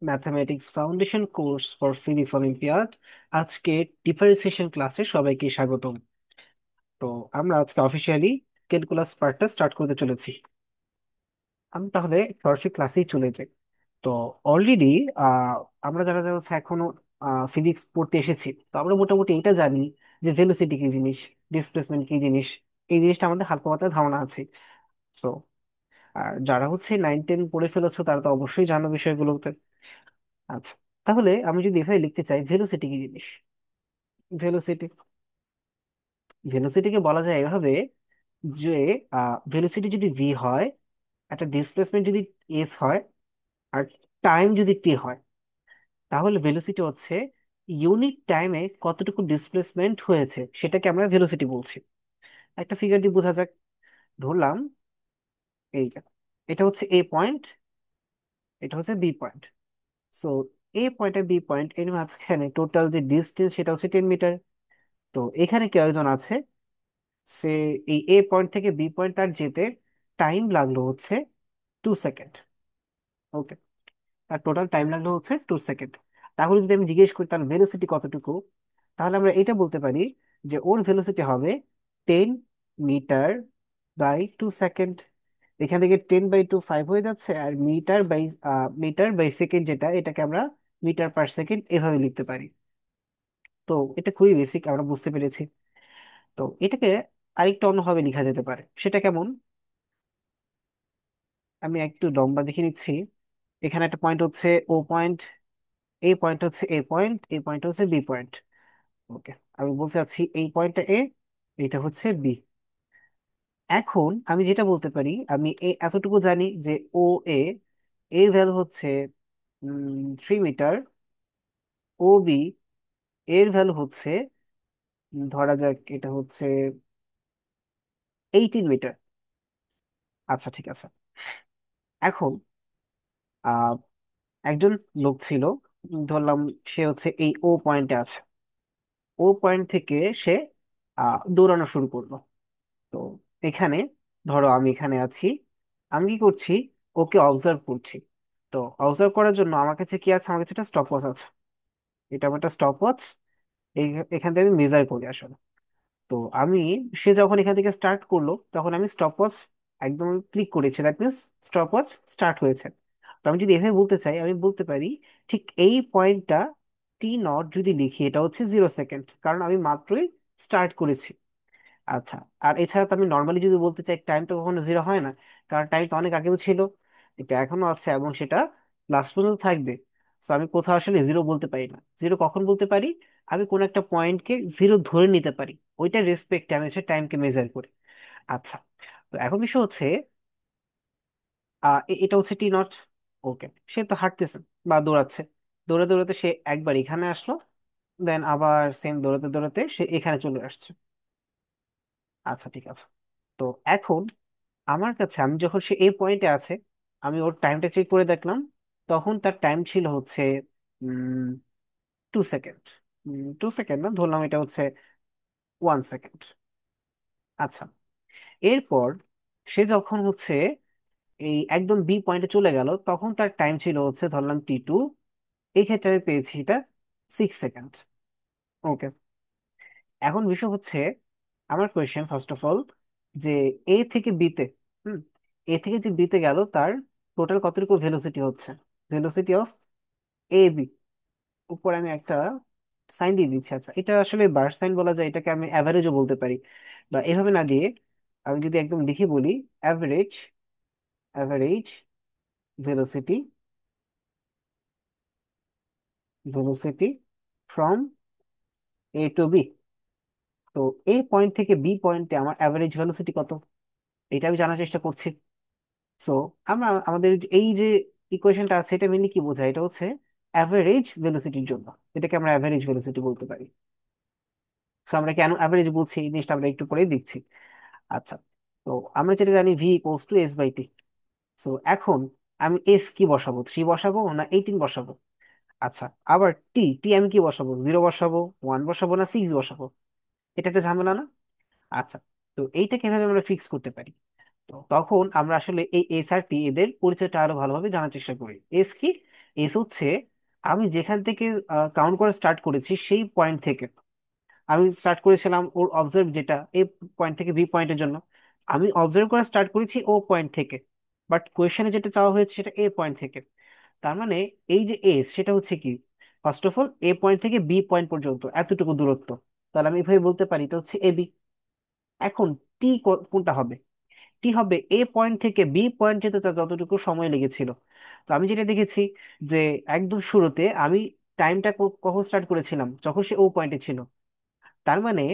Mathematics foundation course for physics olympiad. আজকে differentiation ক্লাসে সবাইকে স্বাগতম। তো আমরা আজকে অফিসিয়ালি ক্যালকুলাস পার্টটা স্টার্ট করতে চলেছি। আমি তাহলে সরাসরি ক্লাসেই চলে যাই। তো অলরেডি আমরা যারা যারা হচ্ছে এখনো ফিজিক্স পড়তে এসেছি, তো আমরা মোটামুটি এটা জানি যে ভেলোসিটি কি জিনিস, ডিসপ্লেসমেন্ট কি জিনিস। এই জিনিসটা আমাদের হালকা পাতলা ধারণা আছে। তো আর যারা হচ্ছে 9-10 পড়ে ফেলেছো তারা তো অবশ্যই জানো বিষয়গুলোতে। আচ্ছা, তাহলে আমি যদি এভাবে লিখতে চাই ভেলোসিটি কি জিনিস। ভেলোসিটি ভেলোসিটিকে বলা যায় এভাবে যে ভেলোসিটি যদি ভি হয়, একটা ডিসপ্লেসমেন্ট যদি এস হয়, আর টাইম যদি টি হয়, তাহলে ভেলোসিটি হচ্ছে ইউনিট টাইমে কতটুকু ডিসপ্লেসমেন্ট হয়েছে সেটাকে আমরা ভেলোসিটি বলছি। একটা ফিগার দিয়ে বোঝা যাক। ধরলাম এই যে এটা হচ্ছে এ পয়েন্ট, এটা হচ্ছে বি পয়েন্ট। সো এ পয়েন্ট আর বি পয়েন্ট এর মাঝখানে টোটাল যে ডিস্টেন্স সেটা হচ্ছে 10 মিটার। তো এখানে কেউ একজন আছে, সে এই এ পয়েন্ট থেকে বি পয়েন্ট তার যেতে টাইম লাগলো হচ্ছে 2 সেকেন্ড। ওকে, তার টোটাল টাইম লাগলো হচ্ছে 2 সেকেন্ড। তাহলে যদি আমি জিজ্ঞেস করি তার ভেলোসিটি কতটুকু, তাহলে আমরা এটা বলতে পারি যে ওর ভেলোসিটি হবে 10 মিটার বাই 2 সেকেন্ড। এখান থেকে 10/2 5 হয়ে যাচ্ছে, আর মিটার বাই সেকেন্ড যেটা, এটাকে আমরা মিটার পার সেকেন্ড এভাবে লিখতে পারি। তো এটা খুবই বেসিক, আমরা বুঝতে পেরেছি। তো এটাকে আরেকটা অন্যভাবে লেখা যেতে পারে, সেটা কেমন? আমি একটু লম্বা দেখে নিচ্ছি। এখানে একটা পয়েন্ট হচ্ছে ও পয়েন্ট, এই পয়েন্ট হচ্ছে এ পয়েন্ট, এই পয়েন্ট হচ্ছে বি পয়েন্ট। ওকে, আমি বলতে চাচ্ছি এই পয়েন্টটা এ, এটা হচ্ছে বি। এখন আমি যেটা বলতে পারি, আমি এতটুকু জানি যে ও এ এর ভ্যালু হচ্ছে 3 মিটার, ও বি এর ভ্যালু হচ্ছে ধরা যাক এটা হচ্ছে 18 মিটার। আচ্ছা, ঠিক আছে। এখন আহ একজন লোক ছিল, ধরলাম সে হচ্ছে এই ও পয়েন্টে আছে। ও পয়েন্ট থেকে সে দৌড়ানো শুরু করলো। তো এখানে ধরো আমি এখানে আছি, আমি কি করছি, ওকে অবজার্ভ করছি। তো অবজার্ভ করার জন্য আমার কাছে কি আছে, আমার কাছে একটা স্টপ ওয়াচ আছে। এটা আমার একটা স্টপ ওয়াচ। এখান থেকে আমি মেজার করি আসলে। তো আমি, সে যখন এখান থেকে স্টার্ট করলো তখন আমি স্টপ ওয়াচ একদম ক্লিক করেছি, that means stop watch start হয়েছে। তো আমি যদি এভাবে বলতে চাই, আমি বলতে পারি ঠিক এই পয়েন্টটা T0 যদি লিখি, এটা হচ্ছে 0 সেকেন্ড, কারণ আমি মাত্রই স্টার্ট করেছি। আচ্ছা, আর এছাড়া তো আমি নর্মালি যদি বলতে চাই, টাইম তো কখনো জিরো হয় না, কারণ টাইম তো অনেক আগেও ছিল, এটা এখনো আছে এবং সেটা লাস্ট পর্যন্ত থাকবে। তো আমি কোথাও আসলে জিরো বলতে পারি না। জিরো কখন বলতে পারি? আমি কোন একটা পয়েন্টকে জিরো ধরে নিতে পারি, ওইটা রেসপেক্টে আমি হচ্ছে টাইমকে মেজার করি। আচ্ছা, তো এখন বিষয় হচ্ছে এটা হচ্ছে T0। ওকে, সে তো হাঁটতেছে বা দৌড়াচ্ছে, দৌড়াতে দৌড়াতে সে একবার এখানে আসলো, দেন আবার সেম দৌড়াতে দৌড়াতে সে এখানে চলে আসছে। আচ্ছা, ঠিক আছে। তো এখন আমার কাছে, আমি যখন সে এই পয়েন্টে আছে, আমি ওর টাইমটা চেক করে দেখলাম, তখন তার টাইম ছিল হচ্ছে 2 সেকেন্ড। 2 সেকেন্ড না, ধরলাম এটা হচ্ছে 1 সেকেন্ড। আচ্ছা, এরপর সে যখন হচ্ছে এই একদম বি পয়েন্টে চলে গেল, তখন তার টাইম ছিল হচ্ছে ধরলাম T2। এই ক্ষেত্রে আমি পেয়েছি এটা 6 সেকেন্ড। ওকে, এখন বিষয় হচ্ছে, আমার কোয়েশ্চেন ফার্স্ট অফ অল, যে এ থেকে বিতে, হুম এ থেকে যে বিতে গেল তার টোটাল কতটুকু ভেলোসিটি হচ্ছে, ভেলোসিটি অফ এ বি। উপর আমি একটা সাইন দিয়ে দিচ্ছি। আচ্ছা, এটা আসলে বার্ড সাইন বলা যায়, এটাকে আমি অ্যাভারেজও বলতে পারি, বা এভাবে না দিয়ে আমি যদি একদম লিখে বলি, average, average velocity, velocity from A to B. তো এই পয়েন্ট থেকে বি পয়েন্টে আমার অ্যাভারেজ ভেলোসিটি কত, এটা আমি জানার চেষ্টা করছি। সো আমরা আমাদের এই যে ইকুয়েশনটা আছে, এটা মেনলি কি বোঝায়, এটা হচ্ছে অ্যাভারেজ ভেলোসিটির জন্য, এটাকে আমরা অ্যাভারেজ ভেলোসিটি বলতে পারি। সো আমরা কেন অ্যাভারেজ বলছি এই জিনিসটা আমরা একটু পরেই দেখছি। আচ্ছা, তো আমরা যেটা জানি V = S/T। সো এখন আমি এস কি বসাবো, 3 বসাবো না 18 বসাবো? আচ্ছা, আবার টি টি আমি কি বসাবো, 0 বসাবো, 1 বসাবো না 6 বসাবো? এটা একটা ঝামেলা না? আচ্ছা, তো এইটা কিভাবে আমরা ফিক্স করতে পারি? তো তখন আমরা আসলে এই এস আর টি এদের পরিচয়টা আরো ভালোভাবে জানার চেষ্টা করি। এস কি? এস হচ্ছে আমি যেখান থেকে কাউন্ট করা স্টার্ট করেছি সেই পয়েন্ট থেকে। আমি স্টার্ট করেছিলাম ওর অবজার্ভ যেটা এ পয়েন্ট থেকে বি পয়েন্টের জন্য, আমি অবজার্ভ করা স্টার্ট করেছি ও পয়েন্ট থেকে, বাট কোয়েশ্চেনে যেটা চাওয়া হয়েছে সেটা এ পয়েন্ট থেকে। তার মানে এই যে এস সেটা হচ্ছে কি, first of all A point থেকে বি পয়েন্ট পর্যন্ত এতটুকু দূরত্ব। তাহলে আমি এভাবে বলতে পারি এটা হচ্ছে এ বি। এখন টি কোনটা হবে? টি হবে এ পয়েন্ট থেকে বি পয়েন্ট যেতে তার যতটুকু সময় লেগেছিল। তো আমি যেটা দেখেছি যে একদম শুরুতে আমি টাইমটা কখন স্টার্ট করেছিলাম, যখন সে ও পয়েন্টে ছিল। তার মানে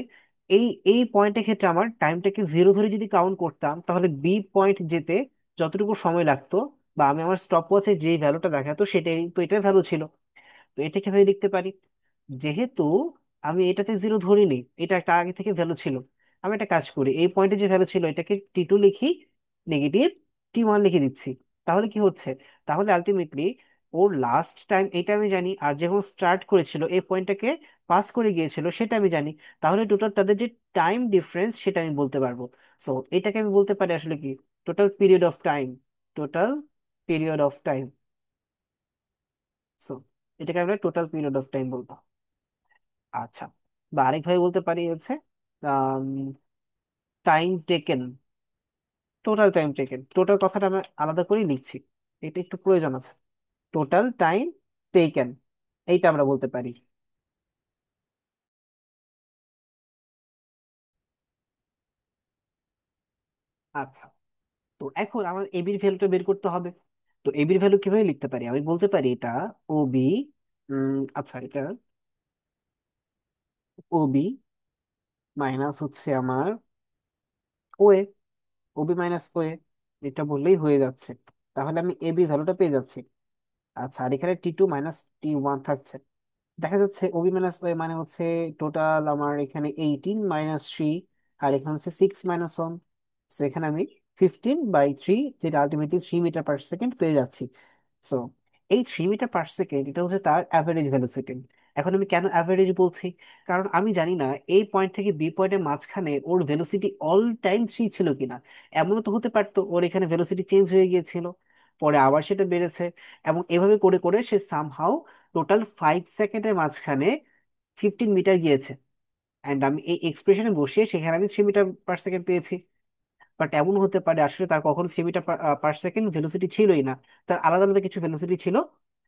এই এই পয়েন্টের ক্ষেত্রে আমার টাইমটাকে জিরো ধরে যদি কাউন্ট করতাম, তাহলে বি পয়েন্ট যেতে যতটুকু সময় লাগতো, বা আমি আমার স্টপ ওয়াচে যে ভ্যালুটা দেখাতো সেটাই তো, এটার ভ্যালু ছিল। তো এটাকে ভেবে লিখতে পারি, যেহেতু আমি এটাতে জিরো ধরিনি, এটা একটা আগে থেকে ভ্যালু ছিল, আমি একটা কাজ করি এই পয়েন্টে যে ভ্যালু ছিল এটাকে টি2 লিখি, নেগেটিভ টি1 লিখে দিচ্ছি। তাহলে কি হচ্ছে, তাহলে আলটিমেটলি ওর লাস্ট টাইম এটা আমি জানি, আর যখন স্টার্ট করেছিল এই পয়েন্টটাকে পাস করে গিয়েছিল সেটা আমি জানি। তাহলে টোটাল তাদের যে টাইম ডিফারেন্স সেটা আমি বলতে পারবো। সো এটাকে আমি বলতে পারি আসলে কি, total period of time. Total period of time. So এটাকে আমরা টোটাল পিরিয়ড অফ টাইম বলবো। আচ্ছা, বা আরেকভাবে বলতে পারি হচ্ছে time taken. Total time taken, total কথাটা আমি আলাদা করেই লিখছি, এটা একটু প্রয়োজন আছে। টোটাল টাইম টেকেন, এইটা আমরা বলতে পারি। আচ্ছা, তো এখন আমার এবির ভ্যালুটা বের করতে হবে। তো এবির ভ্যালু কিভাবে লিখতে পারি, আমি বলতে পারি এটা ও বি, আচ্ছা এটা ও বি মাইনাস হচ্ছে আমার ওএ, ওবি মাইনাস ওএ, এটা বললেই হয়ে যাচ্ছে। তাহলে আমি এবি ভ্যালুটা পেয়ে যাচ্ছি। আচ্ছা, আর এখানে টি2 মাইনাস টি1 থাকছে। দেখা যাচ্ছে ওবি মাইনাস ওএ মানে হচ্ছে টোটাল আমার এখানে 18 - 3, আর এখানে হচ্ছে 6 - 1। সো এখানে আমি 15/3, যেটা আলটিমেটলি 3 মিটার পার সেকেন্ড পেয়ে যাচ্ছি। সো এই 3 মিটার পার সেকেন্ড এটা হচ্ছে তার অ্যাভারেজ ভেলোসিটি। এখন আমি কেন অ্যাভারেজ বলছি, কারণ আমি জানি না এই পয়েন্ট থেকে বি পয়েন্টের মাঝখানে ওর ভেলোসিটি অল টাইম 3 ছিল কিনা। এমনও তো হতে পারতো ওর এখানে ভেলোসিটি চেঞ্জ হয়ে গিয়েছিল, পরে আবার সেটা বেড়েছে, এবং এভাবে করে করে সে সামহাও টোটাল 5 সেকেন্ডের মাঝখানে 15 মিটার গিয়েছে। অ্যান্ড আমি এই এক্সপ্রেশনে বসিয়ে সেখানে আমি 3 মিটার পার সেকেন্ড পেয়েছি। বাট এমন হতে পারে আসলে তার কখনো 3 মিটার পার সেকেন্ড ভেলোসিটি ছিলই না, তার আলাদা আলাদা কিছু ভেলোসিটি ছিল,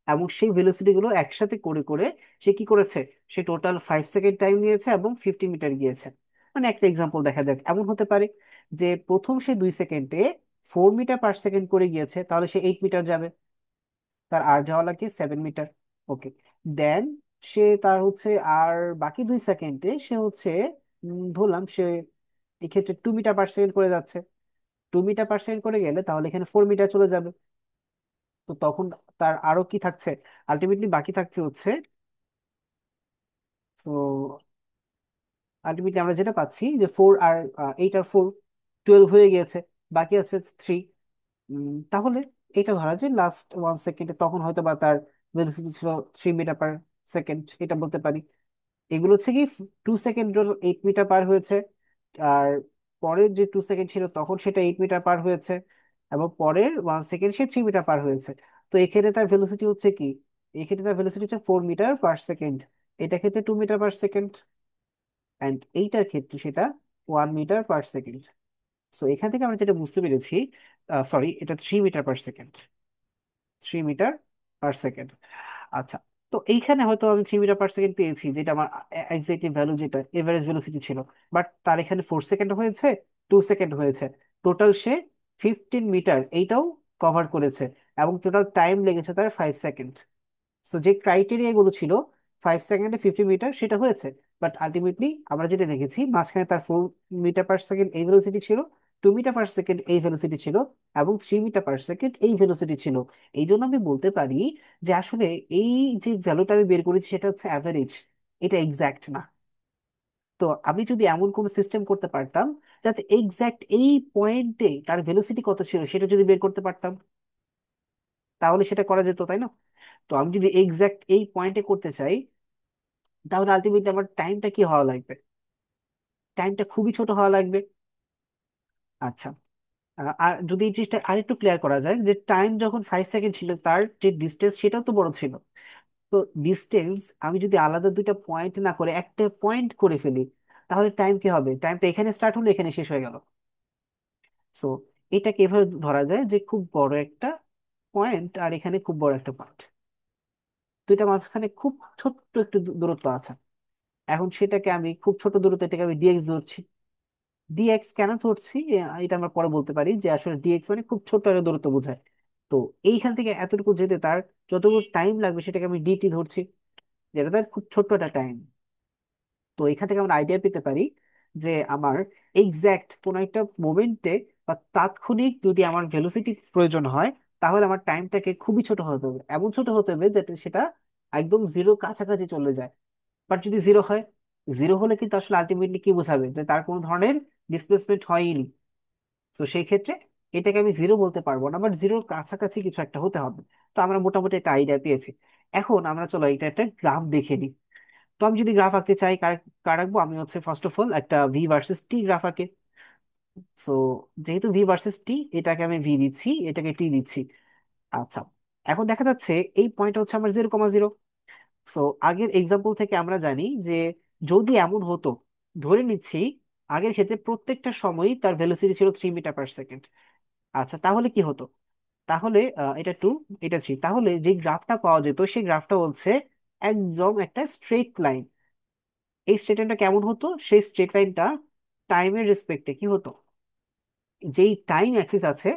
এবং সেই ভেলোসিটি গুলো একসাথে করে করে সে কি করেছে, সে টোটাল 5 সেকেন্ড টাইম নিয়েছে এবং 15 মিটার গিয়েছে। মানে একটা এক্সাম্পল দেখা যাক, এমন হতে পারে যে প্রথম সে 2 সেকেন্ডে 4 মিটার পার সেকেন্ড করে গিয়েছে, তাহলে সে 8 মিটার যাবে, তার আর যাওয়া লাগে 7 মিটার। ওকে, দেন সে তার হচ্ছে আর বাকি 2 সেকেন্ডে সে হচ্ছে ধরলাম সে এক্ষেত্রে 2 মিটার পার সেকেন্ড করে যাচ্ছে। 2 মিটার পার সেকেন্ড করে গেলে তাহলে এখানে 4 মিটার চলে যাবে। তো তখন তার আরো কি থাকছে, আলটিমেটলি বাকি থাকছে হচ্ছে, তো আলটিমেটলি আমরা যেটা পাচ্ছি যে 4 আর 8 আর 4, 12 হয়ে গিয়েছে, বাকি আছে 3। তাহলে এটা ধরা যায় লাস্ট 1 সেকেন্ডে তখন হয়তো বা তার ভেলোসিটি ছিল 3 মিটার পার সেকেন্ড, এটা বলতে পারি। এগুলো হচ্ছে কি 2 সেকেন্ড 8 মিটার পার হয়েছে, আর পরের যে 2 সেকেন্ড ছিল তখন সেটা 8 মিটার পার হয়েছে, এবং পরের 1 সেকেন্ড সে 3 মিটার পার হয়েছে। তো এক্ষেত্রে তার ভেলোসিটি হচ্ছে কি, এক্ষেত্রে তার ভেলোসিটি হচ্ছে 4 মিটার পার সেকেন্ড, এটা ক্ষেত্রে 2 মিটার পার সেকেন্ড, অ্যান্ড এইটার ক্ষেত্রে সেটা 1 মিটার পার সেকেন্ড। সো এখান থেকে আমরা যেটা বুঝতে পেরেছি, সরি এটা 3 metre per second, 3 metre per second. আচ্ছা, তো এইখানে হয়তো আমি 3 মিটার পার সেকেন্ড পেয়েছি, যেটা আমার এক্সাক্টলি ভ্যালু, যেটা এভারেজ ভেলোসিটি ছিল। বাট তার এখানে 4 সেকেন্ড হয়েছে, 2 সেকেন্ড হয়েছে, টোটাল সে 15 মিটার এইটাও কভার করেছে, এবং টোটাল টাইম লেগেছে তার 5 সেকেন্ড। সো যে ক্রাইটেরিয়া গুলো ছিল 5 সেকেন্ডে 50 মিটার সেটা হয়েছে। বাট আলটিমেটলি আমরা যেটা দেখেছি মাঝখানে তার 4 মিটার পার সেকেন্ড এই ভেলোসিটি ছিল, 2 মিটার পার সেকেন্ড এই ভেলোসিটি ছিল, এবং 3 মিটার পার সেকেন্ড এই ভেলোসিটি ছিল। এই জন্য আমি বলতে পারি যে আসলে এই যে ভ্যালুটা আমি বের করেছি সেটা হচ্ছে অ্যাভারেজ, এটা এক্সাক্ট না। তো আমি যদি এমন কোন সিস্টেম করতে পারতাম যাতে এক্সাক্ট এই পয়েন্টে তার ভেলোসিটি কত ছিল সেটা যদি বের করতে পারতাম, তাহলে সেটা করা যেত, তাই না? তো আমি যদি এক্সাক্ট এই পয়েন্টে করতে চাই, তাহলে আলটিমেটলি আমার টাইমটা কি হওয়া লাগবে, টাইমটা খুবই ছোট হওয়া লাগবে। আচ্ছা, আর যদি এই জিনিসটা আরেকটু ক্লিয়ার করা যায়, যে টাইম যখন 5 সেকেন্ড ছিল, তার যে ডিস্টেন্স সেটাও তো বড় ছিল। তো ডিস্টেন্স আমি যদি আলাদা দুইটা পয়েন্ট না করে একটা পয়েন্ট করে ফেলি, তাহলে টাইম কি হবে? টাইমটা এখানে স্টার্ট হলো, এখানে শেষ হয়ে গেল। সো এটাকে এভাবে ধরা যায় যে খুব বড় একটা পয়েন্ট আর এখানে খুব বড় একটা পয়েন্ট, দুইটা মাঝখানে খুব ছোট্ট একটু দূরত্ব আছে। এখন সেটাকে আমি খুব ছোট দূরত্ব, এটাকে আমি ডিএক্স ধরছি। ডিএক্স কেন ধরছি এটা আমরা পরে বলতে পারি, যে আসলে ডিএক্স মানে খুব ছোট্ট একটা দূরত্ব বোঝায়। তো এইখান থেকে এতটুকু যেতে তার যতটুকু টাইম লাগবে সেটাকে আমি ডিটি ধরছি, যেটা তার খুব ছোট্ট একটা টাইম। তো এখান থেকে আমরা আইডিয়া পেতে পারি যে আমার এক্সাক্ট কোন একটা মোমেন্টে বা তাৎক্ষণিক যদি আমার ভেলোসিটি প্রয়োজন হয়, তাহলে আমার টাইমটাকে খুবই ছোট হতে হবে, এমন ছোট হতে হবে যাতে সেটা একদম জিরো কাছাকাছি চলে যায়। বাট যদি জিরো হয়, জিরো হলে কিন্তু আসলে আলটিমেটলি কি বোঝাবে, যে তার কোনো ধরনের ডিসপ্লেসমেন্ট হয়নি। তো সেই ক্ষেত্রে এটাকে আমি জিরো বলতে পারবো না, বাট জিরোর কাছাকাছি কিছু একটা হতে হবে। তো আমরা মোটামুটি একটা আইডিয়া পেয়েছি। এখন আমরা চলো এটা একটা গ্রাফ দেখে নিই। তো আমি যদি গ্রাফ আঁকতে চাই, কার কার আঁকবো? আমি হচ্ছে ফার্স্ট অফ অল একটা ভি ভার্সেস টি গ্রাফ আঁকে। সো যেহেতু ভি ভার্সেস টি, এটাকে আমি ভি দিচ্ছি, এটাকে টি দিচ্ছি। আচ্ছা, এখন দেখা যাচ্ছে এই পয়েন্ট হচ্ছে আমার 0,0। সো আগের এক্সাম্পল থেকে আমরা জানি যে যদি এমন হতো, ধরে নিচ্ছি আগের ক্ষেত্রে প্রত্যেকটা সময়ই তার ভেলোসিটি ছিল 3 মিটার পার সেকেন্ড। আচ্ছা, তাহলে কি হতো? তাহলে এটা 2, এটা 3, তাহলে যে গ্রাফটা পাওয়া যেত সেই গ্রাফটা হচ্ছে একদম একটা স্ট্রেট লাইন। এই স্ট্রেট লাইনটা কেমন হতো? সেই স্ট্রেট লাইনটা টাইমের রেসপেক্টে কি হতো, যেই টাইম অ্যাক্সিস আছে,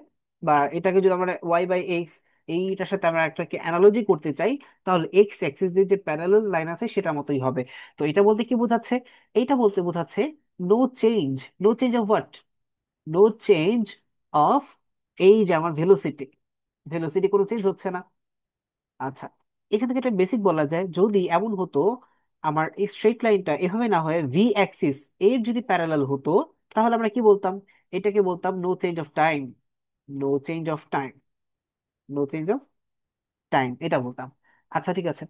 বা এটাকে যদি আমরা ওয়াই বাই এক্স এইটার সাথে আমরা একটা অ্যানালজি করতে চাই, তাহলে এক্স অ্যাক্সিস দিয়ে যে প্যারালাল লাইন আছে সেটার মতোই হবে। তো এটা বলতে কি বোঝাচ্ছে? এইটা বলতে বোঝাচ্ছে no change. No change of what? No change of এই যে আমার ভেলোসিটি, ভেলোসিটি কোনো চেঞ্জ হচ্ছে না। আচ্ছা, এখান থেকে একটা বেসিক বলা যায়, যদি এমন হতো আমার এই স্ট্রেট লাইনটা এভাবে না হয়ে ভি অ্যাক্সিস এর যদি প্যারালাল হতো, তাহলে আমরা কি বলতাম? এটাকে বলতাম no change of time. No change of time. No change of time, এটা বলতাম। আচ্ছা ঠিক আছে।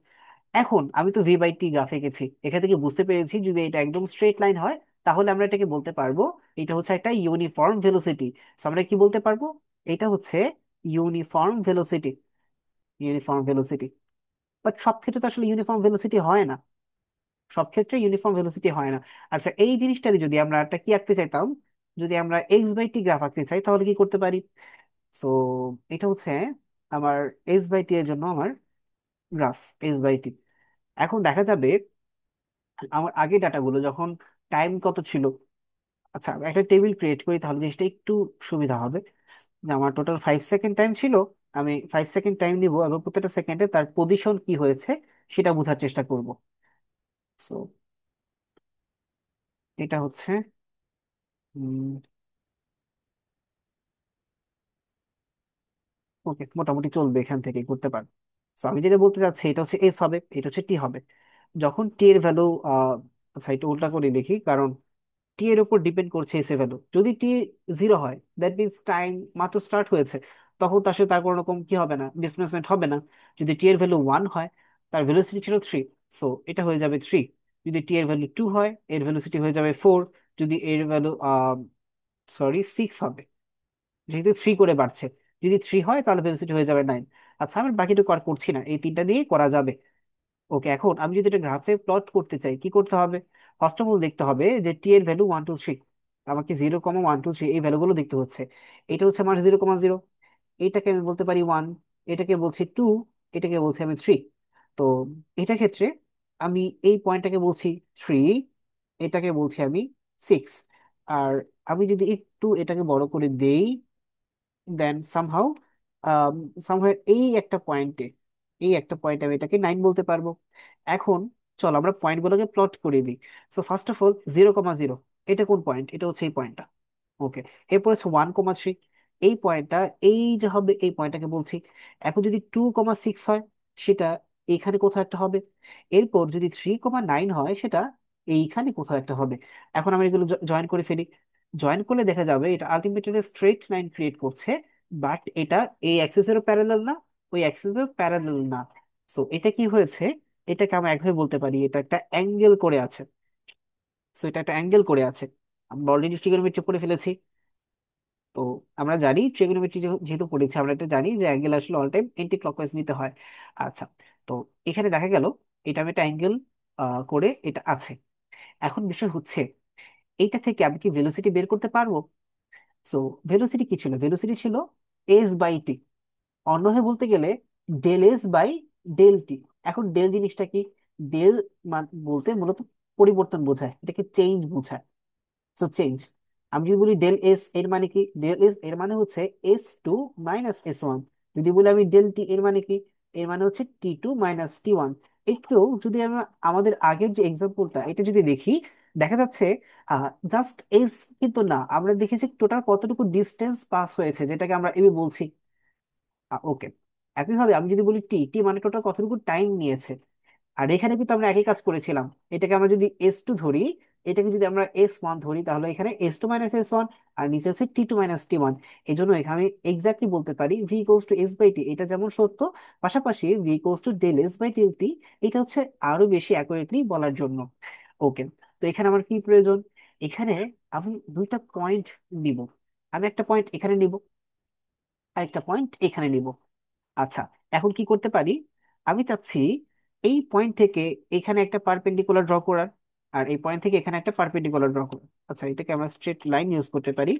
এখন আমি তো ভি বাই টি গ্রাফ এঁকেছি, এখান থেকে বুঝতে পেরেছি যদি এটা একদম স্ট্রেট লাইন হয়, তাহলে আমরা এটাকে বলতে পারবো এটা হচ্ছে একটা ইউনিফর্ম ভেলোসিটি। আমরা কি বলতে পারবো? এটা হচ্ছে uniform velocity. Uniform velocity. But সব ক্ষেত্রে তো আসলে ইউনিফর্ম ভেলোসিটি হয় না। সব ক্ষেত্রে ইউনিফর্ম ভেলোসিটি হয় না। আচ্ছা, এই জিনিসটারই যদি আমরা একটা কি আঁকতে চাইতাম, যদি আমরা এক্স বাই টি গ্রাফ আঁকতে চাই, তাহলে কি করতে পারি? সো এটা হচ্ছে আমার এস বাই টি এর জন্য আমার গ্রাফ, এস বাই টি। এখন দেখা যাবে আমার আগে ডাটাগুলো যখন টাইম কত ছিল। আচ্ছা, আমি একটা টেবিল ক্রিয়েট করি, তাহলে জিনিসটা একটু সুবিধা হবে। যে আমার টোটাল 5 সেকেন্ড টাইম ছিল, আমি 5 সেকেন্ড টাইম নিব এবং প্রত্যেকটা সেকেন্ডে তার পজিশন কি হয়েছে সেটা বোঝার চেষ্টা করব। সো এটা হচ্ছে ওকে, মোটামুটি চলবে, এখান থেকে করতে পারবো। তো আমি যেটা বলতে চাচ্ছি, এটা হচ্ছে এস হবে, এটা হচ্ছে টি হবে। যখন টি এর ভ্যালু, আচ্ছা এটা উল্টা করে দেখি, কারণ টি এর উপর ডিপেন্ড করছে এস এর ভ্যালু। যদি টি জিরো হয়, দ্যাট মিনস টাইম মাত্র স্টার্ট হয়েছে, তখন তার সাথে তার কোনো রকম কি হবে না, ডিসপ্লেসমেন্ট হবে না। যদি টি এর ভ্যালু 1 হয়, তার ভেলোসিটি ছিল 3, সো এটা হয়ে যাবে 3। যদি টি এর ভ্যালু 2 হয়, এর ভেলোসিটি হয়ে যাবে 4। যদি এর ভ্যালু সরি 6 হবে, যেহেতু 3 করে বাড়ছে। যদি 3 হয় তাহলে ভেলোসিটি হয়ে যাবে 9। আচ্ছা, আমি বাকিটুকু আর করছি না, এই তিনটা নিয়েই করা যাবে। ওকে, এখন আমি যদি এটা গ্রাফে প্লট করতে চাই, কি করতে হবে? ফার্স্ট অফ অল দেখতে হবে যে টি এর ভ্যালু 1 2 3, আমাকে 0,1 2 3 এই ভ্যালুগুলো দেখতে হচ্ছে। এটা হচ্ছে আমার 0,0, এটাকে আমি বলতে পারি 1, এটাকে বলছি 2, এটাকে বলছি আমি 3। তো এটা ক্ষেত্রে আমি এই পয়েন্টটাকে বলছি 3, এটাকে বলছি আমি 6। আর আমি যদি একটু এটাকে বড় করে দেই, দেন সামহাউ সামহাউ এই একটা পয়েন্টে আমি এটাকে 9 বলতে পারবো। এখন চল আমরা পয়েন্ট গুলোকে প্লট করে দিই। সো ফার্স্ট অফ অল 0,0, এটা কোন পয়েন্ট? এটা হচ্ছে এই পয়েন্টটা। ওকে, এরপর হচ্ছে 1,3, এই পয়েন্টটা, এই যে হবে এই পয়েন্টটাকে বলছি। এখন যদি 2,6 হয়, সেটা এইখানে কোথাও একটা হবে। এরপর যদি 3,9 হয়, সেটা এইখানে কোথাও একটা হবে। এখন আমরা এগুলো জয়েন করে ফেলি। জয়েন করলে দেখা যাবে এটা আলটিমেটলি স্ট্রেট লাইন ক্রিয়েট করছে, বাট এটা এই অ্যাক্সিসেরও প্যারালাল না, ওই অ্যাক্সিসেরও প্যারালাল না। সো এটা কি হয়েছে? এটাকে আমরা একভাবে বলতে পারি এটা একটা অ্যাঙ্গেল করে আছে। সো এটা একটা অ্যাঙ্গেল করে আছে। আমরা অলরেডি ট্রিগোনোমেট্রি পড়ে ফেলেছি। তো আমরা জানি ট্রিগোনোমেট্রি যেহেতু পড়েছি, আমরা এটা জানি যে অ্যাঙ্গেল আসলে অল টাইম এন্টি ক্লকওয়াইজ নিতে হয়। আচ্ছা, তো এখানে দেখা গেল এটা আমি একটা অ্যাঙ্গেল করে এটা আছে। এখন বিষয় হচ্ছে এইটা থেকে আমি কি ভেলোসিটি বের করতে পারবো? সো ভেলোসিটি কি ছিল? ভেলোসিটি ছিল s/t। অন্যভাবে বলতে গেলে del S by del T. এখন ডেল জিনিসটা কি? ডেল বলতে মূলত পরিবর্তন বোঝায়, এটাকে চেঞ্জ বোঝায়। So change. আমি যদি বলি ডেল এস এর মানে কি, ডেল এস এর মানে হচ্ছে s2 - s1। যদি বলি আমি ডেল টি এর মানে কি, এর মানে হচ্ছে t2 - t1। একটু যদি আমরা আমাদের আগের যে এক্সাম্পলটা এটা যদি দেখি, দেখা যাচ্ছে জাস্ট এস কিন্তু না, আমরা দেখেছি টোটাল কতটুকু ডিস্টেন্স পাস হয়েছে, যেটাকে আমরা এবি বলছি। ওকে, একইভাবে আমি যদি বলি টি, টি মানে টোটাল কতটুকু টাইম নিয়েছে। আর এখানে কিন্তু আমরা একই কাজ করেছিলাম। এটাকে আমরা যদি s2 ধরি, এটাকে যদি আমরা s1 ধরি, তাহলে এখানে s2 - s1, আর নিচে আছে t2 - t1। এই জন্য এখানে আমি এক্স্যাক্টলি বলতে পারি v = s/t। এটা যেমন সত্য, পাশাপাশি v = del s/del t, এটা হচ্ছে আরো বেশি অ্যাকুরেটলি বলার জন্য। ওকে, তো এখানে আমার কি প্রয়োজন? এখানে আমি দুইটা পয়েন্ট নিব। আমি একটা পয়েন্ট এখানে নিব, আর একটা পয়েন্ট এখানে নিব। আচ্ছা, এখন কি করতে পারি? আমি চাচ্ছি এই পয়েন্ট থেকে এখানে একটা পারপেন্ডিকুলার ড্র করার, আর এই পয়েন্ট থেকে এখানে একটা পারপেন্ডিকুলার ড্র করার। আচ্ছা, এটাকে আমরা স্ট্রেট লাইন ইউজ করতে পারি।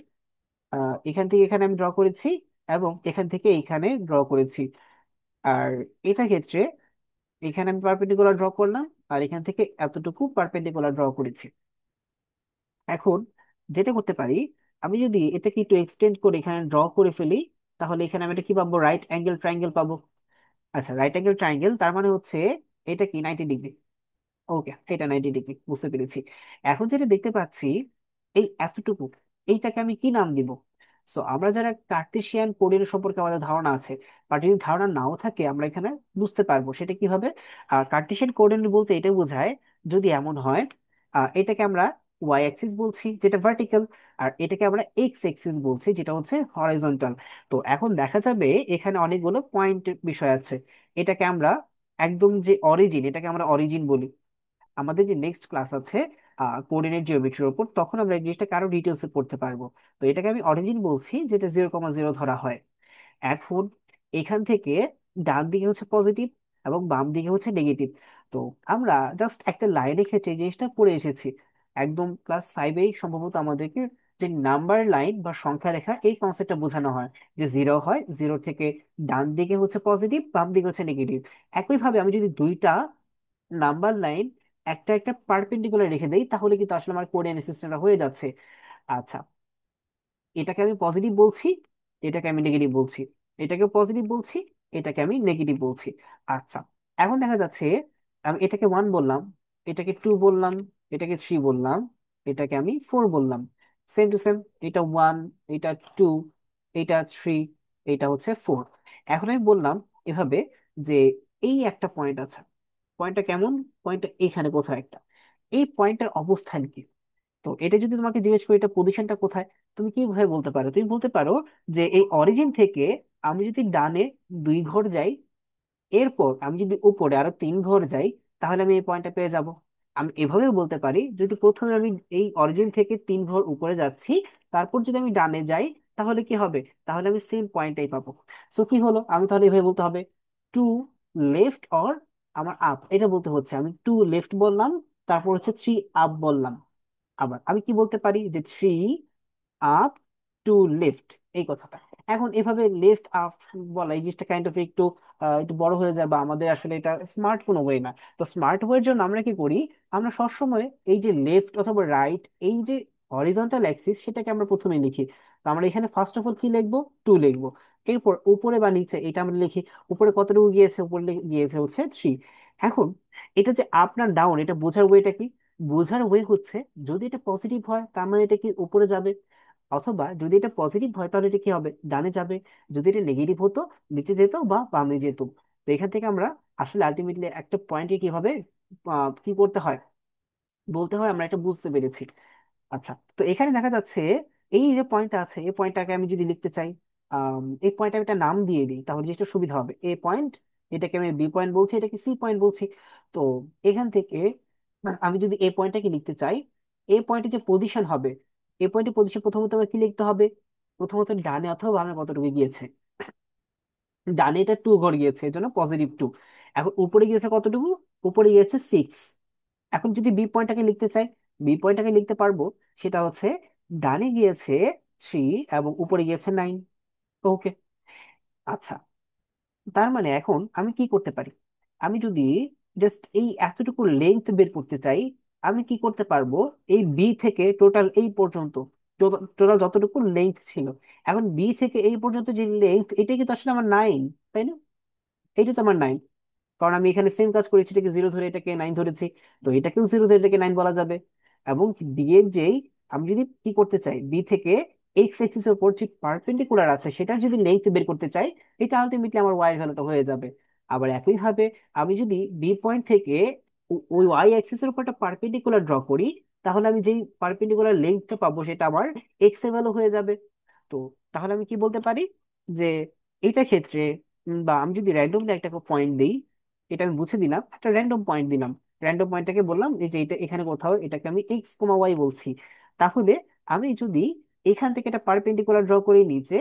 এখান থেকে এখানে আমি ড্র করেছি, এবং এখান থেকে এইখানে ড্র করেছি। আর এটা ক্ষেত্রে এখানে আমি পারপেন্ডিকুলার ড্র করলাম, আর এখান থেকে এতটুকু পারপেন্ডিকুলার ড্র করেছি। এখন যেটা করতে পারি, আমি যদি এটাকে একটু এক্সটেন্ড করে এখানে ড্র করে ফেলি, তাহলে এখানে আমি এটা কি পাবো? রাইট অ্যাঙ্গেল ট্রায়াঙ্গেল পাবো। আচ্ছা, রাইট অ্যাঙ্গেল ট্রায়াঙ্গেল তার মানে হচ্ছে এটা কি 90 ডিগ্রি। ওকে, এটা 90 ডিগ্রি, বুঝতে পেরেছি। এখন যেটা দেখতে পাচ্ছি, এই এতটুকু, এইটাকে আমি কি নাম দিব? সো আমরা যারা কার্টেশিয়ান কোঅর্ডিনেট সম্পর্কে আমাদের ধারণা আছে, বা যদি ধারণা নাও থাকে, আমরা এখানে বুঝতে পারবো সেটা কিভাবে। কার্টেশিয়ান কোঅর্ডিনেট বলতে এটা বোঝায়, যদি এমন হয়, এটাকে আমরা ওয়াই অ্যাক্সিস বলছি যেটা ভার্টিক্যাল, আর এটাকে আমরা এক্স অ্যাক্সিস বলছি যেটা হচ্ছে হরাইজন্টাল। তো এখন দেখা যাবে এখানে অনেকগুলো পয়েন্ট বিষয় আছে। এটাকে আমরা একদম যে অরিজিন, এটাকে আমরা অরিজিন বলি। আমাদের যে নেক্সট ক্লাস আছে কোঅর্ডিনেট জিওমেট্রির উপর, তখন আমরা এই জিনিসটা আরো ডিটেলসে পড়তে পারবো। তো এটাকে আমি অরিজিন বলছি, যেটা 0,0 ধরা হয়। এখন এখান থেকে ডান দিকে হচ্ছে পজিটিভ, এবং বাম দিকে হচ্ছে নেগেটিভ। তো আমরা জাস্ট একটা লাইনের ক্ষেত্রে এই জিনিসটা পড়ে এসেছি। একদম ক্লাস 5-এই সম্ভবত আমাদেরকে যে নাম্বার লাইন বা সংখ্যা রেখা, এই কনসেপ্টটা বোঝানো হয়, যে জিরো হয়, জিরো থেকে ডান দিকে হচ্ছে পজিটিভ, বাম দিকে হচ্ছে নেগেটিভ। একইভাবে আমি যদি দুইটা নাম্বার লাইন একটা একটা পারপেন্ডিকুলার রেখে দেই, তাহলে কিন্তু আসলে আমার কোঅর্ডিনেট সিস্টেমটা হয়ে যাচ্ছে। আচ্ছা, এটাকে আমি পজিটিভ বলছি, এটাকে আমি নেগেটিভ বলছি, এটাকে পজিটিভ বলছি, এটাকে আমি নেগেটিভ বলছি। আচ্ছা, এখন দেখা যাচ্ছে আমি এটাকে 1 বললাম, এটাকে 2 বললাম, এটাকে 3 বললাম, এটাকে আমি 4 বললাম। সেম টু সেম, এটা 1, এটা 2, এটা 3, এটা হচ্ছে 4। এখন আমি বললাম এভাবে যে এই একটা পয়েন্ট আছে। পয়েন্টটা কেমন? পয়েন্টটা এখানে কোথাও একটা। এই পয়েন্টের অবস্থান কি? তো এটা যদি তোমাকে জিজ্ঞেস করি এটা পজিশনটা কোথায়, তুমি কি ভাবে বলতে পারো? তুমি বলতে পারো যে এই অরিজিন থেকে আমি যদি ডানে 2 ঘর যাই, এরপর আমি যদি উপরে আরো 3 ঘর যাই, তাহলে আমি এই পয়েন্টটা পেয়ে যাব। আমি এভাবেও বলতে পারি, যদি প্রথমে আমি এই অরিজিন থেকে 3 ঘর উপরে যাচ্ছি, তারপর যদি আমি ডানে যাই, তাহলে কি হবে? তাহলে আমি সেম পয়েন্টটাই পাবো। সো কি হলো? আমি তাহলে এভাবে বলতে হবে, টু লেফট অর আমার আপ, এটা বলতে হচ্ছে আমি 2 লেফট বললাম, তারপর হচ্ছে 3 আপ বললাম। আবার আমি কি বলতে পারি, যে 3 আপ, 2 লেফট, এই কথাটা। এখন এভাবে লেফট আপ বলা, এই জিনিসটা কাইন্ড অফ একটু একটু বড় হয়ে যায়, বা আমাদের আসলে এটা স্মার্ট কোনো ওয়ে না। তো স্মার্ট ওয়ের জন্য আমরা কি করি, আমরা সবসময় এই যে লেফট অথবা রাইট, এই যে হরিজন্টাল অ্যাক্সিস, সেটাকে আমরা প্রথমে লিখি। তো আমরা এখানে ফার্স্ট অফ অল কি লিখবো? 2 লিখবো। এরপর উপরে বা নিচে এটা আমরা লিখি। উপরে কতটুকু গিয়েছে? উপরে গিয়েছে হচ্ছে 3। এখন এটা যে আপ না ডাউন, এটা বোঝার ওয়েটা কি? বোঝার ওয়ে হচ্ছে, যদি এটা পজিটিভ হয় তার মানে এটা কি উপরে যাবে, অথবা যদি এটা পজিটিভ হয় তাহলে এটা কি হবে? ডানে যাবে। যদি এটা নেগেটিভ হতো, নিচে যেত বা বামে যেত। তো এখান থেকে আমরা আসলে আলটিমেটলি একটা পয়েন্টকে কিভাবে কি করতে হয়, বলতে হয়, আমরা এটা বুঝতে পেরেছি। আচ্ছা, তো এখানে দেখা যাচ্ছে এই যে পয়েন্টটা আছে, এই পয়েন্টটাকে আমি যদি লিখতে চাই, এই পয়েন্ট আমি একটা নাম দিয়ে দিই, তাহলে যেটা সুবিধা হবে। এ পয়েন্ট, এটাকে আমি বি পয়েন্ট বলছি, এটাকে সি পয়েন্ট বলছি। তো এখান থেকে আমি যদি এই পয়েন্টটাকে লিখতে চাই, এই পয়েন্টে যে পজিশন হবে, এই পয়েন্টের পজিশন প্রথমত আমার কি লিখতে হবে? প্রথমত ডানে অথবা বামে কতটুকু গিয়েছে। ডানে এটা 2 ঘর গিয়েছে, এর জন্য পজিটিভ 2। এখন উপরে গিয়েছে কতটুকু? উপরে গিয়েছে 6। এখন যদি বি পয়েন্টটাকে লিখতে চাই, বি পয়েন্টটাকে লিখতে পারবো। সেটা হচ্ছে ডানে গিয়েছে 3 এবং উপরে গিয়েছে 9। ওকে। আচ্ছা, তার মানে এখন আমি কি করতে পারি? আমি যদি জাস্ট এই এতটুকু লেন্থ বের করতে চাই, আমি কি করতে পারবো? এই বি থেকে টোটাল এই পর্যন্ত, টোটাল যতটুকু লেন্থ ছিল, এখন বি থেকে এই পর্যন্ত যে লেন্থ, এটা কিন্তু আসলে আমার 9, তাই না? এইটা তো আমার 9, কারণ আমি এখানে সেম কাজ করেছি, এটাকে 0 ধরে এটাকে 9 ধরেছি। তো এটাকেও 0 ধরে এটাকে 9 বলা যাবে। এবং বি এর যেই, আমি যদি কি করতে চাই, বি থেকে এক্স এক্সিস এর উপর যে পারপেন্ডিকুলার আছে সেটার যদি লেন্থ বের করতে চাই, এটা আলটিমেটলি আমার ওয়াই ভ্যালুটা হয়ে যাবে। আবার একইভাবে আমি যদি বি পয়েন্ট থেকে ওই ওয়াই অ্যাক্সিস এর উপর একটা পারপেন্ডিকুলার ড্র করি, তাহলে আমি যেই পারপেন্ডিকুলার লেন্থটা পাবো সেটা আমার এক্স এর ভ্যালু হয়ে যাবে। তো তাহলে আমি কি বলতে পারি যে এইটা ক্ষেত্রে, বা আমি যদি র্যান্ডমলি একটা পয়েন্ট দিই, এটা আমি বুঝে দিলাম, একটা র্যান্ডম পয়েন্ট দিলাম, র্যান্ডম পয়েন্টটাকে বললাম এই যে এটা এখানে কোথাও, এটাকে আমি এক্স কমা ওয়াই বলছি। তাহলে আমি যদি এখান থেকে একটা পারপেন্ডিকুলার ড্র করে নিচে,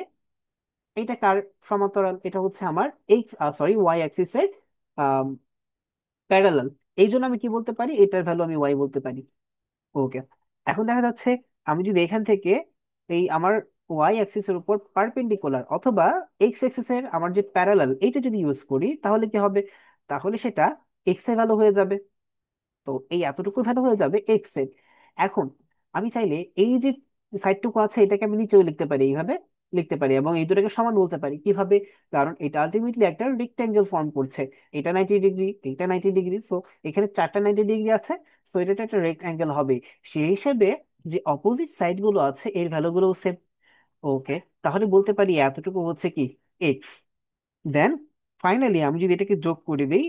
এটা কার সমান্তরাল? এটা হচ্ছে আমার এক্স, সরি, ওয়াই অ্যাক্সিস এর প্যারালাল। এই জন্য আমি কি বলতে পারি, এটার ভ্যালু আমি ওয়াই বলতে পারি। ওকে। এখন দেখা যাচ্ছে আমি যদি এখান থেকে এই আমার ওয়াই অ্যাক্সিস এর উপর পারপেন্ডিকুলার অথবা এক্স অ্যাক্সিস এর আমার যে প্যারালাল, এইটা যদি ইউজ করি, তাহলে কি হবে? তাহলে সেটা এক্স এর ভ্যালু হয়ে যাবে। তো এই এতটুকু ভ্যালু হয়ে যাবে এক্স এর। এখন আমি চাইলে এই যে সাইডটুকু আছে এটাকে আমি নিচেও লিখতে পারি, এইভাবে লিখতে পারি, এবং এই দুটাকে সমান বলতে পারি। কিভাবে? কারণ এটা আলটিমেটলি একটা রেক্টাঙ্গেল ফর্ম করছে। এটা 90 ডিগ্রি, এটা 90 ডিগ্রি, সো এখানে চারটা 90 ডিগ্রি আছে। তো এটা তো একটা রেক্টাঙ্গেল হবে। সেই হিসেবে যে অপোজিট সাইড গুলো আছে এর ভ্যালু গুলো সেম। ওকে। তাহলে বলতে পারি এতটুকু হচ্ছে কি এক্স। দেন ফাইনালি আমি যদি এটাকে যোগ করে দিই,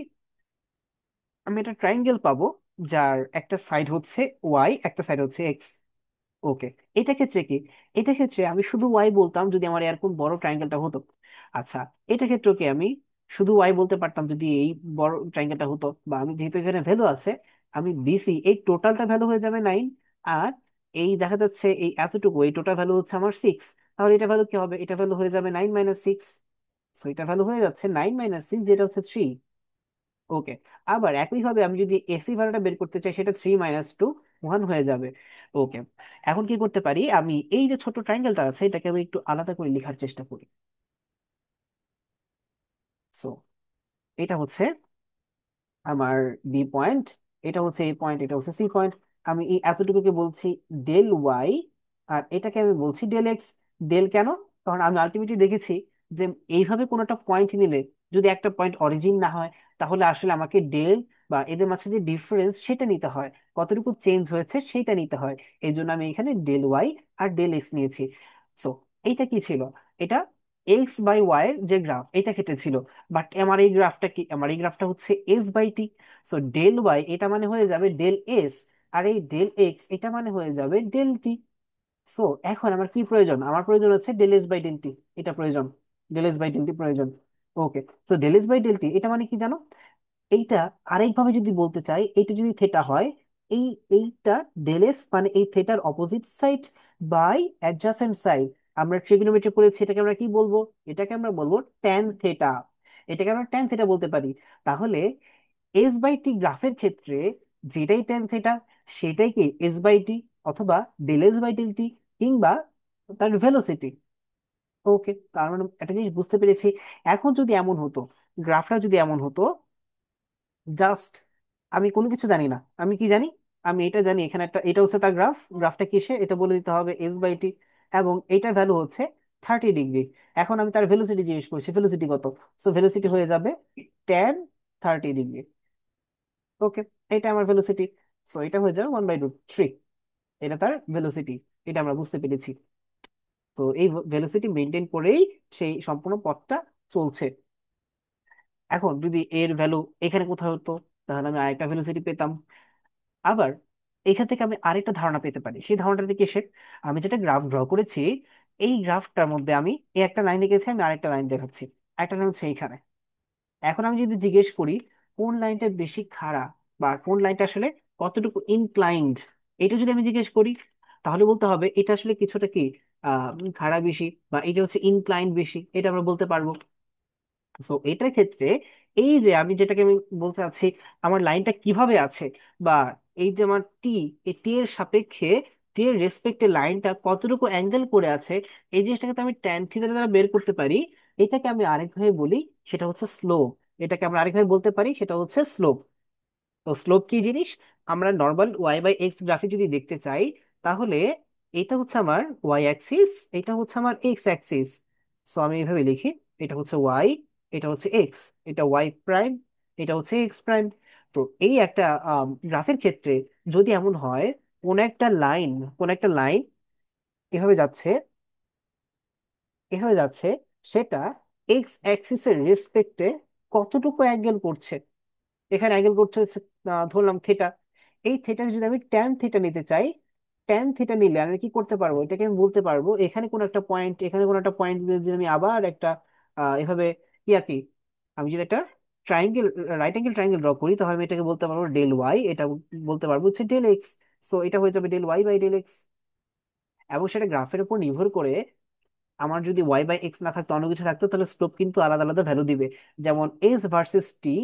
আমি একটা ট্রায়াঙ্গেল পাবো, যার একটা সাইড হচ্ছে ওয়াই, একটা সাইড হচ্ছে এক্স। ওকে। এটা ক্ষেত্রে কি, এটা ক্ষেত্রে আমি শুধু ওয়াই বলতাম যদি আমার এরকম বড় ট্রায়াঙ্গেলটা হতো। আচ্ছা, এটা ক্ষেত্রে কি আমি শুধু ওয়াই বলতে পারতাম যদি এই বড় ট্রায়াঙ্গেলটা হতো, বা আমি যেহেতু এখানে ভ্যালু আছে, আমি বিসি এই টোটালটা ভ্যালু হয়ে যাবে 9। আর এই দেখা যাচ্ছে এই এতটুকু, এই টোটাল ভ্যালু হচ্ছে আমার 6। তাহলে এটা ভ্যালু কি হবে? এটা ভ্যালু হয়ে যাবে 9 - 6। সো এটা ভ্যালু হয়ে যাচ্ছে 9 - 6, যেটা হচ্ছে 3। ওকে। আবার একইভাবে আমি যদি এসি ভ্যালুটা বের করতে চাই, সেটা 3 - 2, 1 হয়ে যাবে। ওকে। এখন কি করতে পারি, আমি এই যে ছোট ট্রায়াঙ্গেলটা আছে এটাকে আমি একটু আলাদা করে লেখার চেষ্টা করি। সো এটা হচ্ছে আমার বি পয়েন্ট, এটা হচ্ছে এই পয়েন্ট, এটা হচ্ছে সি পয়েন্ট। আমি এই এতটুকুকে বলছি ডেল ওয়াই, আর এটাকে আমি বলছি ডেল এক্স। ডেল কেন? কারণ আমি আলটিমেটলি দেখেছি যে এইভাবে কোনো একটা পয়েন্ট নিলে, যদি একটা পয়েন্ট অরিজিন না হয়, তাহলে আসলে আমাকে ডেল, বা এদের মাঝে যে ডিফারেন্স সেটা নিতে হয়, কতটুকু চেঞ্জ হয়েছে সেইটা নিতে হয়। এই জন্য আমি এখানে ডেল ওয়াই আর ডেল এক্স নিয়েছি। সো এইটা কি ছিল? এটা এক্স বাই ওয়াই এর যে গ্রাফ, এটা কেটেছিল। বাট আমার এই গ্রাফটা কি, আমার এই গ্রাফটা হচ্ছে S by T. So del Y এটা মানে হয়ে যাবে ডেল এস, আর এই ডেল এক্স এটা মানে হয়ে যাবে ডেল টি। সো এখন আমার কি প্রয়োজন? আমার প্রয়োজন হচ্ছে del S by del T, এটা প্রয়োজন। Del S by del T প্রয়োজন। Okay. So del S by del T এটা মানে কি জানো? এইটা আরেকভাবে যদি বলতে চাই, এইটা যদি থেটা হয়, এই এইটা ডেল এস মানে এই থেটার opposite side by adjacent side. আমরা ট্রিগোনোমেট্রি পড়েছি, এটাকে আমরা কি বলবো? এটাকে আমরা বলবো ট্যান থেটা। এটাকে আমরা ট্যান থেটা বলতে পারি। তাহলে এস বাই টি গ্রাফের ক্ষেত্রে যেটাই ট্যান থেটা, সেটাই কি এস বাই টি, অথবা del S by del T, কিংবা তার ভেলোসিটি। ওকে। তার মানে একটা জিনিস বুঝতে পেরেছি। এখন যদি এমন হতো, গ্রাফটা যদি এমন হতো, জাস্ট আমি কোনো কিছু জানি না, আমি কি জানি? আমি এটা জানি এখানে একটা, এটা হচ্ছে তার গ্রাফ, গ্রাফটা কিসে এটা বলে দিতে হবে এস বাই টি, এবং এটার ভ্যালু হচ্ছে 30 ডিগ্রি। এখন আমি তার ভেলোসিটি জিজ্ঞেস করছি, ভেলোসিটি কত? সো ভেলোসিটি হয়ে যাবে 10 30 ডিগ্রি। ওকে। এটা আমার ভেলোসিটি। সো এটা হয়ে যাবে 1/√3। এটা তার ভেলোসিটি। এটা আমরা বুঝতে পেরেছি। তো এই ভেলোসিটি মেনটেন করেই সেই সম্পূর্ণ পথটা চলছে। এখন যদি এর ভ্যালু এখানে কোথাও হতো, তাহলে আমি আরেকটা ভেলোসিটি পেতাম। আবার এখান থেকে আমি আরেকটা ধারণা পেতে পারি। সেই ধারণাটা কিসের? আমি যেটা গ্রাফ ড্র করেছি, এই গ্রাফটার মধ্যে আমি এই একটা লাইন লিখেছি, আমি আরেকটা লাইন দেখাচ্ছি। একটা লাইন হচ্ছে এইখানে। এখন আমি যদি জিজ্ঞেস করি কোন লাইনটা বেশি খাড়া, বা কোন লাইনটা আসলে কতটুকু ইনক্লাইন্ড, এটা যদি আমি জিজ্ঞেস করি, তাহলে বলতে হবে এটা আসলে কিছুটা কি খাড়া বেশি, বা এটা হচ্ছে ইনক্লাইন বেশি, এটা আমরা বলতে পারবো। সো এটার ক্ষেত্রে এই যে আমি যেটাকে আমি বলতে চাচ্ছি, আমার লাইনটা কিভাবে আছে, বা এই যে আমার টি, এই টি এর সাপেক্ষে, টি এর রেসপেক্টে লাইনটা কতটুকু অ্যাঙ্গেল করে আছে, এই জিনিসটাকে তো আমি ট্যান থিটা দ্বারা বের করতে পারি। এটাকে আমি আরেকভাবে বলি, সেটা হচ্ছে স্লোপ। এটাকে আমরা আরেকভাবে বলতে পারি, সেটা হচ্ছে স্লোপ। তো স্লোপ কি জিনিস? আমরা নর্মাল ওয়াই বাই এক্স গ্রাফে যদি দেখতে চাই, তাহলে এটা হচ্ছে আমার ওয়াই অ্যাক্সিস, এটা হচ্ছে আমার এক্স অ্যাক্সিস। সো আমি এইভাবে লিখি, এটা হচ্ছে ওয়াই, এটা হচ্ছে এক্স, এটা ওয়াই প্রাইম, এটা হচ্ছে এক্স প্রাইম। তো এই একটা গ্রাফের ক্ষেত্রে যদি এমন হয়, কোন একটা লাইন এভাবে যাচ্ছে, এভাবে যাচ্ছে, সেটা এক্স অ্যাক্সিসের রেসপেক্টে কতটুকু অ্যাঙ্গেল করছে। এখানে অ্যাঙ্গেল করছে হচ্ছে ধরলাম থিটা। এই থিটার যদি আমি ট্যান থিটা নিতে চাই, ট্যান থিটা নিলে আমি কি করতে পারবো, এটাকে আমি বলতে পারবো এখানে কোন একটা পয়েন্ট, এখানে কোন একটা পয়েন্ট যদি আমি আবার একটা এভাবে কি আঁকি, আমি যদি একটা triangle, right angle triangle draw করি, তাহলে আমি এটাকে বলতে পারবো ডেল ওয়াই, এটা বলতে পারবো হচ্ছে ডেল এক্স। সো এটা হয়ে যাবে del Y by del X. এবং সেটা গ্রাফের উপর নির্ভর করে, আমার যদি ওয়াই বাই এক্স না থাকতো, অন্য কিছু থাকতো, তাহলে স্লোপ কিন্তু আলাদা আলাদা ভ্যালু দিবে। যেমন এস ভার্সেস টি,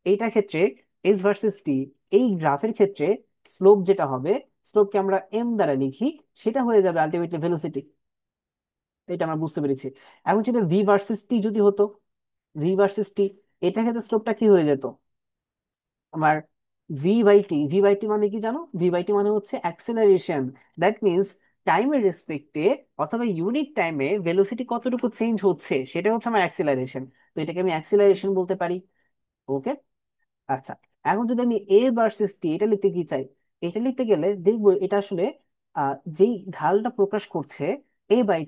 এইটা ক্ষেত্রে এস ভার্সেস টি, এই গ্রাফের ক্ষেত্রে স্লোপ যেটা হবে, স্লোপকে আমরা এম দ্বারা লিখি, সেটা হয়ে যাবে আলটিমেটলি ভেলোসিটি। এটা আমরা বুঝতে পেরেছি। এখন সেটা ভি ভার্সেস টি যদি হতো, ভি ভার্সেস টি, এটা ক্ষেত্রে স্লোপটা কি হয়ে যেত আমার, ভি বাই টি মানে কি জানো? ভি বাই টি মানে হচ্ছে অ্যাক্সেলারেশন। দ্যাট মিনস টাইমের রেসপেক্টে অথবা ইউনিট টাইমে ভেলোসিটি কতটুকু চেঞ্জ হচ্ছে, সেটা হচ্ছে আমার অ্যাক্সেলারেশন। তো এটাকে আমি অ্যাক্সেলারেশন বলতে পারি। ওকে। আচ্ছা, এখন যদি আমি এ ভার্সেস টি এটা লিখতে কি চাই, এটা লিখতে গেলে দেখবো এটা আসলে যেই ঢালটা প্রকাশ করছে, এ বাই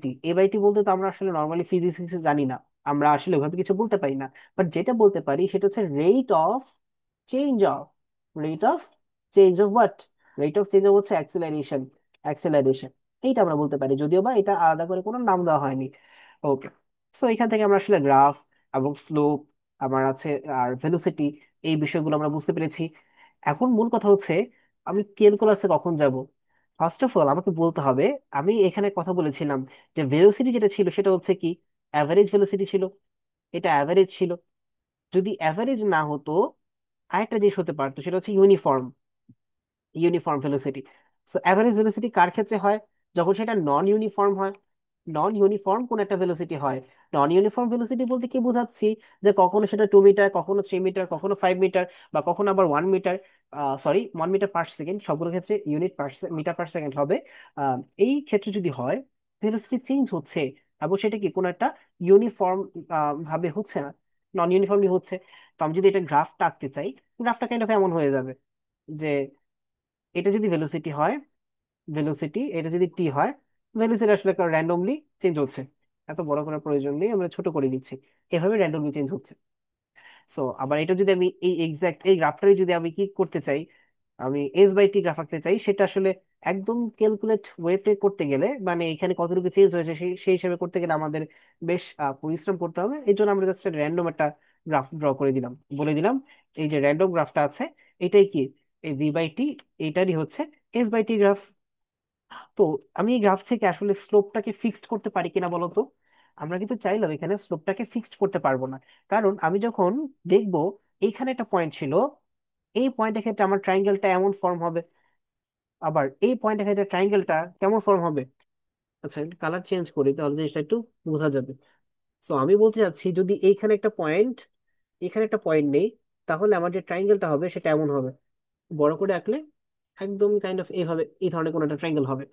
টি বলতে তো আমরা আসলে নর্মালি ফিজিক্স জানি না, আমরা আসলে ওইভাবে কিছু বলতে পারি না। বাট যেটা বলতে পারি সেটা হচ্ছে change of rate of change of what rate of change of হচ্ছে অ্যাক্সেলারেশন। এইটা আমরা বলতে পারি, যদিও বা এটা আলাদা করে কোনো নাম দেওয়া হয়নি। ওকে। সো এখান থেকে আমরা আসলে গ্রাফ এবং স্লোপ আমার আছে, আর ভেলোসিটি, এই বিষয়গুলো আমরা বুঝতে পেরেছি। এখন মূল কথা হচ্ছে, আমি ক্যালকুলাসে কখন যাব? ফার্স্ট অফ অল আমাকে বলতে হবে, আমি এখানে কথা বলেছিলাম যে ভেলোসিটি যেটা ছিল সেটা হচ্ছে কি, অ্যাভারেজ ভেলোসিটি ছিল। এটা অ্যাভারেজ ছিল। যদি অ্যাভারেজ না হতো, আরেকটা জিনিস হতে পারতো, সেটা হচ্ছে uniform velocity. So average velocity কার ক্ষেত্রে হয়? যখন সেটা নন ইউনিফর্ম হয়, নন ইউনিফর্ম কোন একটা ভেলোসিটি হয়। নন ইউনিফর্ম ভেলোসিটি বলতে কি বোঝাচ্ছি, যে কখনো সেটা 2 মিটার, কখনো 3 মিটার, কখনো 5 মিটার, বা কখনো আবার 1 metre, sorry 1 metre per second, সবগুলো ক্ষেত্রে unit per metre per second হবে। এই ক্ষেত্রে যদি হয়, ভেলোসিটি চেঞ্জ হচ্ছে, এবং সেটা কি কোনো একটা ইউনিফর্ম ভাবে হচ্ছে না, নন ইউনিফর্মলি হচ্ছে। তো আমি যদি এটা গ্রাফটা আঁকতে চাই, গ্রাফটা কাইন্ড অফ এমন হয়ে যাবে যে এটা যদি ভেলোসিটি হয়, এটা যদি টি হয়, ভেলোসিটি আসলে র্যান্ডমলি চেঞ্জ হচ্ছে। এত বড় করার প্রয়োজন নেই, আমরা ছোট করে দিচ্ছি, এভাবে র্যান্ডমলি চেঞ্জ হচ্ছে। সো আবার এটা যদি আমি এই এক্সাক্ট এই গ্রাফটারে যদি আমি কি করতে চাই, আমি এস বাই টি গ্রাফ আঁকতে চাই, সেটা আসলে একদম ক্যালকুলেট ওয়েতে করতে গেলে, মানে এখানে কতটুকু চেঞ্জ হয়েছে সেই সেই হিসাবে করতে গেলে আমাদের বেশ পরিশ্রম করতে হবে। এই জন্য আমরা জাস্ট র্যান্ডম একটা গ্রাফ ড্র করে দিলাম, বলে দিলাম এই যে র্যান্ডম গ্রাফটা আছে, এটাই কি, এই ভি বাই টি, এইটারই হচ্ছে এস বাই টি গ্রাফ। তো আমি এই গ্রাফ থেকে আসলে স্লোপটাকে ফিক্সড করতে পারি কিনা বলো তো? আমরা কিন্তু চাইলাম এখানে স্লোপটাকে ফিক্সড করতে পারবো না। কারণ আমি যখন দেখবো এইখানে একটা পয়েন্ট ছিল, এই পয়েন্টের ক্ষেত্রে আমার ট্রাইঙ্গেলটা এমন ফর্ম হবে, আবার এই পয়েন্টের ক্ষেত্রে ট্রাইঙ্গেলটা কেমন ফর্ম হবে। আচ্ছা, কালার চেঞ্জ করি তাহলে জিনিসটা একটু বোঝা যাবে। সো আমি বলতে চাচ্ছি, যদি এইখানে একটা পয়েন্ট, এখানে একটা পয়েন্ট নেই, তাহলে আমার যে ট্রাইঙ্গেলটা হবে সেটা এমন হবে, বড় করে আঁকলে একদম কাইন্ড অফ এইভাবে, এই ধরনের কোনো একটা ট্রাইঙ্গেল হবে।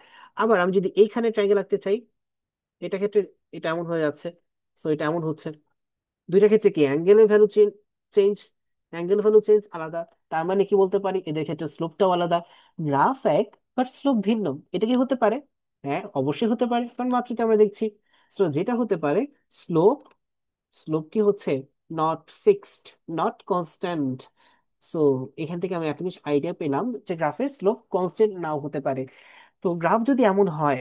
আবার আমি যদি এইখানে ট্রাইঙ্গেল আঁকতে চাই, এটা ক্ষেত্রে এটা এমন হয়ে যাচ্ছে। সো এটা এমন হচ্ছে। দুইটা ক্ষেত্রে কি অ্যাঙ্গেলের ভ্যালু চেঞ্জ, চেঞ্জ আলাদা। তার মানে কি বলতে পারি, এদের ক্ষেত্রে স্লোপটাও আলাদা। গ্রাফ এক, বাট স্লোপ ভিন্ন। এটা কি হতে পারে? হ্যাঁ, অবশ্যই হতে পারে, কারণ মাত্রই তো আমরা দেখছি। সো যেটা হতে পারে, স্লোপ স্লোপ কি হচ্ছে, not fixed, not constant. So এখান থেকে আমি একটা জিনিস আইডিয়া পেলাম, যে গ্রাফের স্লোপ কনস্ট্যান্ট নাও হতে পারে। তো গ্রাফ যদি এমন হয়,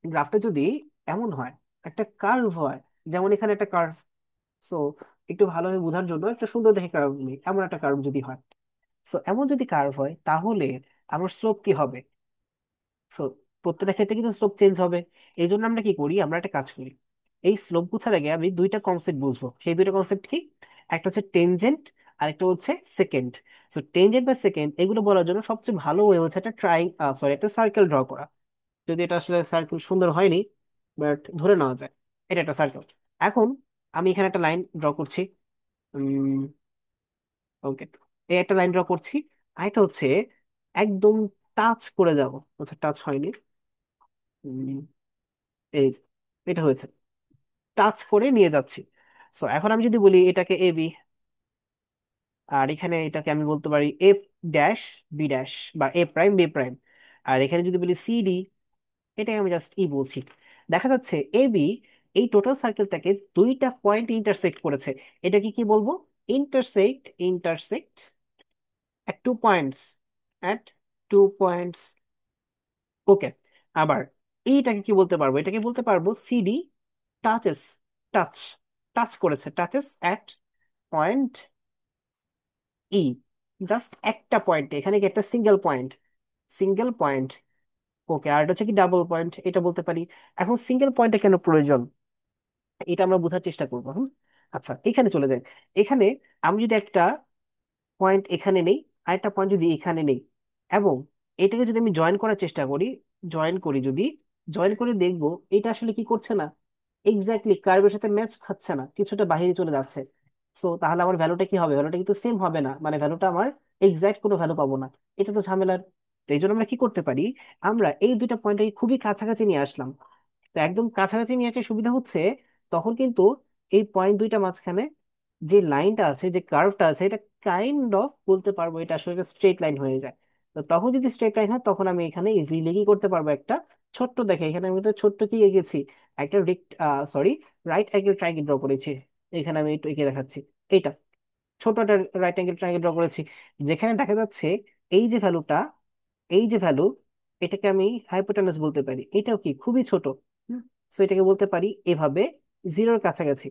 গ্রাফটা যদি এমন হয়, একটা কার্ভ হয়, যেমন এখানে একটা কার্ভ। সো একটু ভালোভাবে বোঝার জন্য একটা সুন্দর দেখে কার্ভ নিই, এমন একটা কার্ভ যদি হয়, সো এমন যদি কার্ভ হয়, তাহলে আমার স্লোপ কি হবে? প্রত্যেকটা ক্ষেত্রে কিন্তু স্লোপ চেঞ্জ হবে। এই জন্য আমরা কি করি, আমরা একটা কাজ করি, এই স্লোপ বোঝার আগে আমি দুইটা কনসেপ্ট বুঝবো। সেই দুইটা কনসেপ্ট কি? একটা হচ্ছে টেনজেন্ট, আর একটা হচ্ছে সেকেন্ড। সো টেনজেন্ট বা সেকেন্ড এগুলো বলার জন্য সবচেয়ে ভালো ওয়ে হচ্ছে একটা সরি একটা সার্কেল ড্র করা। যদি এটা আসলে সার্কেল সুন্দর হয়নি, বাট ধরে নেওয়া যায় এটা একটা সার্কেল। এখন আমি এখানে একটা লাইন ড্র করছি। ওকে, এই একটা লাইন ড্র করছি। আর এটা হচ্ছে একদম টাচ করে যাব, টাচ হয়নি। উম, এই যে, এটা হয়েছে, টাচ করে নিয়ে যাচ্ছি। সো এখন আমি যদি বলি এটাকে এ বি, আর এখানে এটাকে আমি বলতে পারি এ ড্যাশ বি ড্যাশ, বা এ প্রাইম বি প্রাইম। আর এখানে যদি বলি সি ডি, এটাকে আমি জাস্ট ই বলছি। দেখা যাচ্ছে এ বি এই টোটাল সার্কেলটাকে দুইটা পয়েন্ট ইন্টারসেক্ট করেছে। এটা কি কি বলবো? Intersect, intersect at 2 points, at 2 points। ওকে, আবার এইটাকে কি বলতে পারবো? এটাকে বলতে পারবো সিডি টাচেস, টাচ, টাচ করেছে, touches at point E, just একটা পয়েন্ট, এখানে কি একটা সিঙ্গেল পয়েন্ট, সিঙ্গেল পয়েন্ট। ওকে, আর এটা হচ্ছে কি ডাবল পয়েন্ট, এটা বলতে পারি। এখন সিঙ্গেল পয়েন্টে কেন প্রয়োজন, এটা আমরা বোঝার চেষ্টা করবো। আচ্ছা, এখানে চলে যাই। এখানে আমি যদি একটা পয়েন্ট এখানে নেই, আর একটা পয়েন্ট যদি এখানে নেই, এবং এটাকে যদি আমি জয়েন করার চেষ্টা করি, জয়েন করি যদি, জয়েন করে দেখবো এটা আসলে কি করছে না, এক্স্যাক্টলি কার্ভের সাথে ম্যাচ খাচ্ছে না, কিছুটা বাইরে চলে যাচ্ছে। সো তাহলে আমার ভ্যালুটা কি হবে? ভ্যালুটা কিন্তু সেম হবে না, মানে ভ্যালুটা আমার এক্সাক্ট কোনো ভ্যালু পাবো না। এটা তো ঝামেলার। তো এই জন্য আমরা কি করতে পারি, আমরা এই দুইটা পয়েন্টকে খুবই কাছাকাছি নিয়ে আসলাম। তো একদম কাছাকাছি নিয়ে একটা সুবিধা হচ্ছে, তখন কিন্তু এই পয়েন্ট দুইটা মাঝখানে যে লাইনটা আছে, যে কার্ভটা আছে, এটা কাইন্ড অফ বলতে পারবো এটা আসলে একটা স্ট্রেট লাইন হয়ে যায়। তো তখন যদি স্ট্রেট লাইন হয়, তখন আমি এখানে ইজিলি কি করতে পারবো, একটা ছোট্ট, দেখে এখানে আমি একটা ছোট্ট কি এঁকেছি, একটা sorry right angle triangle draw করেছি। এখানে আমি একটু এঁকে দেখাচ্ছি। এইটা ছোট একটা রাইট অ্যাঙ্গেল ট্রায়াঙ্গেল ড্র করেছি, যেখানে দেখা যাচ্ছে এই যে ভ্যালুটা, এই যে ভ্যালু, এটাকে আমি হাইপোটেনাস বলতে পারি, এটাও কি খুবই ছোট। সো এটাকে বলতে পারি এভাবে, জিরোর কাছাকাছি।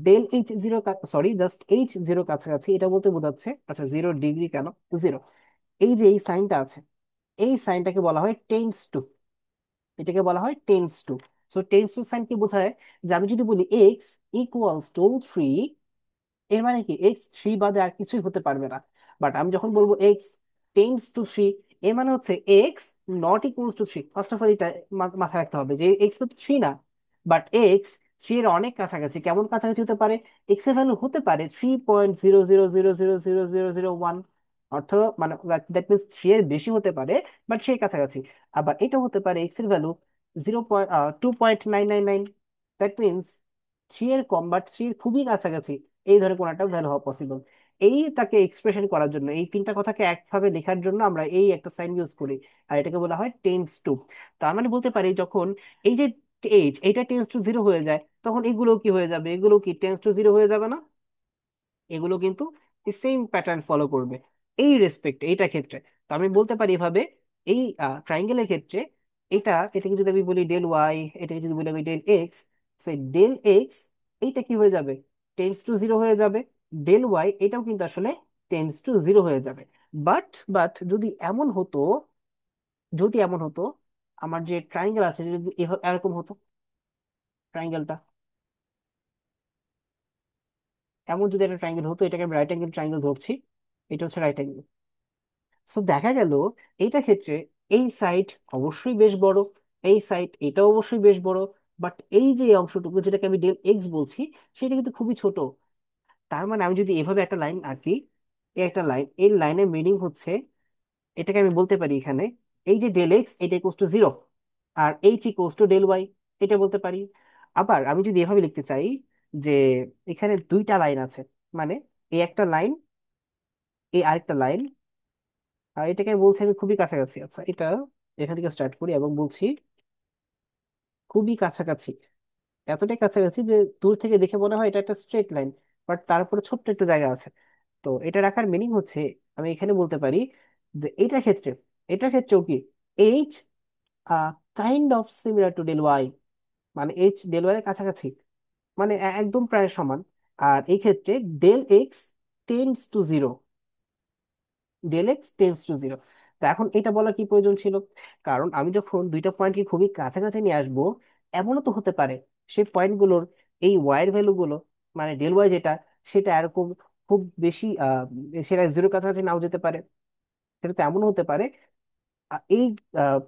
Del H zero, sorry just H zero কাছাকাছি, এটা বলতে বোঝাচ্ছে, আচ্ছা 0 ডিগ্রি কেন, জিরো, এই যে এই সাইনটা আছে, এই সাইনটাকে বলা হয় টেন্স টু, এটাকে বলা হয় tends to. So tends to sign কি বোঝায়, যে আমি যদি বলি এক্স ইকুয়ালস টু 3, এর মানে কি এক্স 3 বাদে আর কিছুই হতে পারবে না। বাট আমি যখন বলবো এক্স টেন্ডস টু 3, এর মানে হচ্ছে x not equals to 3। First of all এটা মাথায় রাখতে হবে যে এক্স তো 3 না, বাট এক্স 3 এর অনেক কাছাকাছি। কেমন কাছাকাছি হতে পারে? এক্স এর ভ্যালু হতে পারে 3.000000001, অর্থ মানে দ্যাট মিনস 3 এর বেশি হতে পারে, বাট সেই কাছাকাছি। আবার এটা হতে পারে এক্স এর ভ্যালু 2.999, দ্যাট মিনস 3 এর কম, বাট 3 এর খুবই কাছাকাছি। এই ধরনের কোন একটা ভ্যালু হওয়া পসিবল। এই তাকে এক্সপ্রেশন করার জন্য, এই তিনটা কথাকে একভাবে লেখার জন্য আমরা এই একটা সাইন ইউজ করি, আর এটাকে বলা হয় টেন্স টু। তার মানে বলতে পারি যখন এই যে এইচ এটা টেন্স টু জিরো হয়ে যায়, তখন এগুলো কি হয়ে যাবে, এগুলো কি টেন্স টু জিরো হয়ে যাবে না? এগুলো কিন্তু সেম প্যাটার্ন ফলো করবে এই রেসপেক্ট, এইটা ক্ষেত্রে। তো আমি বলতে পারি এভাবে, এই ট্রাইঙ্গেলের ক্ষেত্রে এটাকে যদি আমি বলি ডেল ওয়াই, এটাকে যদি বলি আমি ডেল এক্স, সেই ডেল এক্স এইটা কি হয়ে যাবে, টেন্স টু জিরো হয়ে যাবে। ডেল ওয়াই এটাও কিন্তু আসলে টেন্স টু জিরো হয়ে যাবে। বাট যদি এমন হতো, যদি এমন হতো আমার যে ট্রাইঙ্গেল আছে, যদি এরকম হতো ট্রাইঙ্গেলটা, এমন যদি একটা ট্রাইঙ্গেল হতো, এটাকে আমি রাইট অ্যাঙ্গেল ট্রাইঙ্গেল ধরছি, এটা হচ্ছে রাইট অ্যাঙ্গেল। সো দেখা গেল এইটা ক্ষেত্রে এই সাইড অবশ্যই বেশ বড়, এই সাইড এটা অবশ্যই বেশ বড়, বাট এই যে অংশটুকু যেটাকে আমি ডেল এক্স বলছি, সেটা কিন্তু খুবই ছোট। তার মানে আমি যদি এভাবে একটা লাইন আঁকি, এই একটা লাইন, এই লাইনের মিনিং হচ্ছে, এটাকে আমি বলতে পারি এখানে এই যে ডেল এক্স এটা ইকুয়ালস টু জিরো, আর H equals to del Y, এটা বলতে পারি। আবার আমি যদি এভাবে লিখতে চাই যে এখানে দুইটা লাইন আছে, মানে এই একটা লাইন, এই আরেকটা লাইন, আর এটাকে আমি বলছি আমি খুবই কাছাকাছি। আচ্ছা, এটা এখান থেকে স্টার্ট করি এবং বলছি খুবই কাছাকাছি, এতটাই কাছাকাছি যে দূর থেকে দেখে মনে হয় এটা একটা স্ট্রেট লাইন, বাট তারপরে ছোট্ট একটু জায়গা আছে। তো এটা রাখার মিনিং হচ্ছে, আমি এখানে বলতে পারি যে এটা ক্ষেত্রে, এটা ক্ষেত্রেও কি H kind of similar to del Y, মানে এইচ ডেল ওয়াই এর কাছাকাছি, মানে একদম প্রায় সমান। আর এই ক্ষেত্রে del X tends to zero, del X tends to zero. তো এখন এটা বলা কি প্রয়োজন ছিল? কারণ আমি যখন দুইটা পয়েন্টকে খুবই কাছাকাছি নিয়ে আসবো, এমনও তো হতে পারে সেই পয়েন্টগুলোর এই ওয়াইয়ের ভ্যালুগুলো, মানে ডেল ওয়াই যেটা, সেটা এরকম খুব বেশি সেটা জিরো কাছাকাছি নাও যেতে পারে। সেটা তো এমনও হতে পারে এই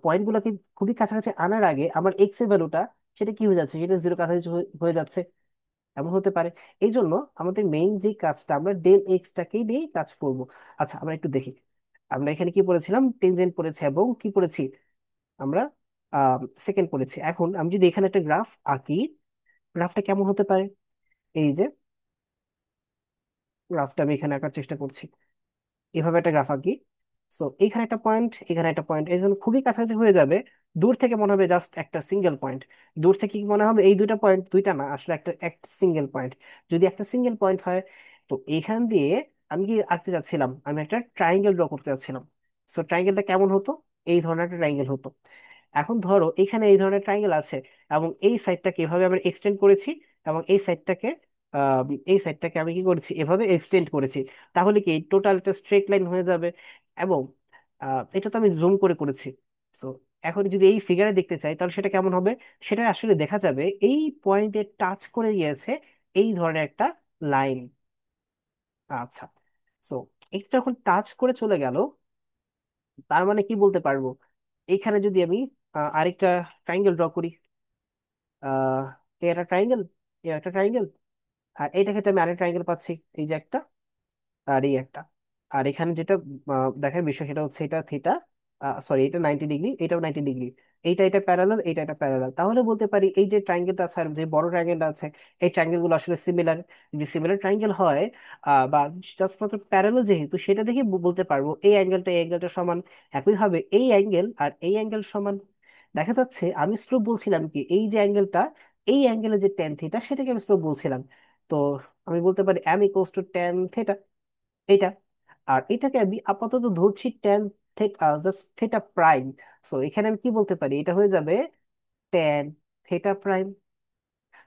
পয়েন্ট গুলোকে খুবই কাছাকাছি আনার আগে আমার এক্স এর ভ্যালুটা সেটা কি হয়ে যাচ্ছে, সেটা জিরো কাছাকাছি হয়ে যাচ্ছে। এমন হতে পারে। এই জন্য আমাদের মেইন যে কাজটা, আমরা ডেল এক্স টাকেই দিয়ে কাজ করব। আচ্ছা আমরা একটু দেখি, আমরা এখানে কি পড়েছিলাম, টেনজেন্ট পড়েছি এবং কি পড়েছি আমরা, সেকেন্ড পড়েছি। এখন আমি যদি এখানে একটা গ্রাফ আঁকি, গ্রাফটা কেমন হতে পারে? এই যে গ্রাফটা আমি এখানে আঁকার চেষ্টা করছি, এভাবে একটা গ্রাফ আঁকি। সো এখানে একটা পয়েন্ট, এখানে একটা পয়েন্ট, এই জন্য খুবই কাছাকাছি হয়ে যাবে। দূর থেকে মনে হবে জাস্ট একটা সিঙ্গেল পয়েন্ট। দূর থেকে কি মনে হবে, এই দুইটা পয়েন্ট, দুইটা না আসলে একটা একটা সিঙ্গেল পয়েন্ট। যদি একটা সিঙ্গেল পয়েন্ট হয়, তো এখান দিয়ে আমি কি আঁকতে চাচ্ছিলাম, আমি একটা ট্রাইঙ্গেল ড্র করতে চাচ্ছিলাম। সো ট্রাইঙ্গেলটা কেমন হতো? এই ধরনের একটা ট্রাইঙ্গেল হতো। এখন ধরো এখানে এই ধরনের ট্রাইঙ্গেল আছে, এবং এই সাইডটাকে এভাবে আমরা এক্সটেন্ড করেছি, এবং আহ, এই সাইডটাকে আমি কি করেছি, এভাবে এক্সটেন্ড করেছি। তাহলে কি টোটাল একটা স্ট্রেট লাইন হয়ে যাবে। এবং এটা তো আমি জুম করে করেছি। সো এখন যদি এই ফিগারে দেখতে চাই, তাহলে সেটা কেমন হবে? সেটা আসলে দেখা যাবে এই পয়েন্টে টাচ করে গিয়েছে এই ধরনের একটা লাইন। আচ্ছা, সো এটা যখন টাচ করে চলে গেল, তার মানে কি বলতে পারবো, এখানে যদি আমি আরেকটা ট্রাইঙ্গেল ড্র করি, আহ এই একটা ট্রাইঙ্গেল, এই একটা ট্রাইঙ্গেল, আর এইটা ক্ষেত্রে আমি আরেকটা ট্রাইঙ্গেল পাচ্ছি, এই যে একটা, আর এই একটা। আর এখানে যেটা দেখার বিষয় সেটা হচ্ছে এটা থিটা, সরি এটা 90 ডিগ্রি, এটাও 90 ডিগ্রি। এইটা এটা প্যারালাল, এইটা এটা প্যারালাল, তাহলে বলতে পারি এই যে ট্রাইঙ্গেলটা আছে আর যে বড় ট্রাইঙ্গেলটা আছে, এই ট্রাইঙ্গেল গুলো আসলে সিমিলার। যে সিমিলার ট্রাইঙ্গেল হয় বা জাস্ট মাত্র প্যারালাল যেহেতু, সেটা দেখে বলতে পারবো এই অ্যাঙ্গেলটা এই অ্যাঙ্গেলটা সমান। একইভাবে এই অ্যাঙ্গেল আর এই অ্যাঙ্গেল সমান। দেখা যাচ্ছে আমি স্লোপ বলছিলাম কি, এই যে অ্যাঙ্গেলটা, এই অ্যাঙ্গেলের যে ট্যান থিটা, সেটাকে আমি স্লোপ বলছিলাম। তো আমি বলতে পারি M equals to tan theta, এইটা। আর এটাকে আমি আপাতত ধরছি tan just theta prime. So এখানে আমি কি বলতে পারি, এটা হয়ে যাবে tan theta prime.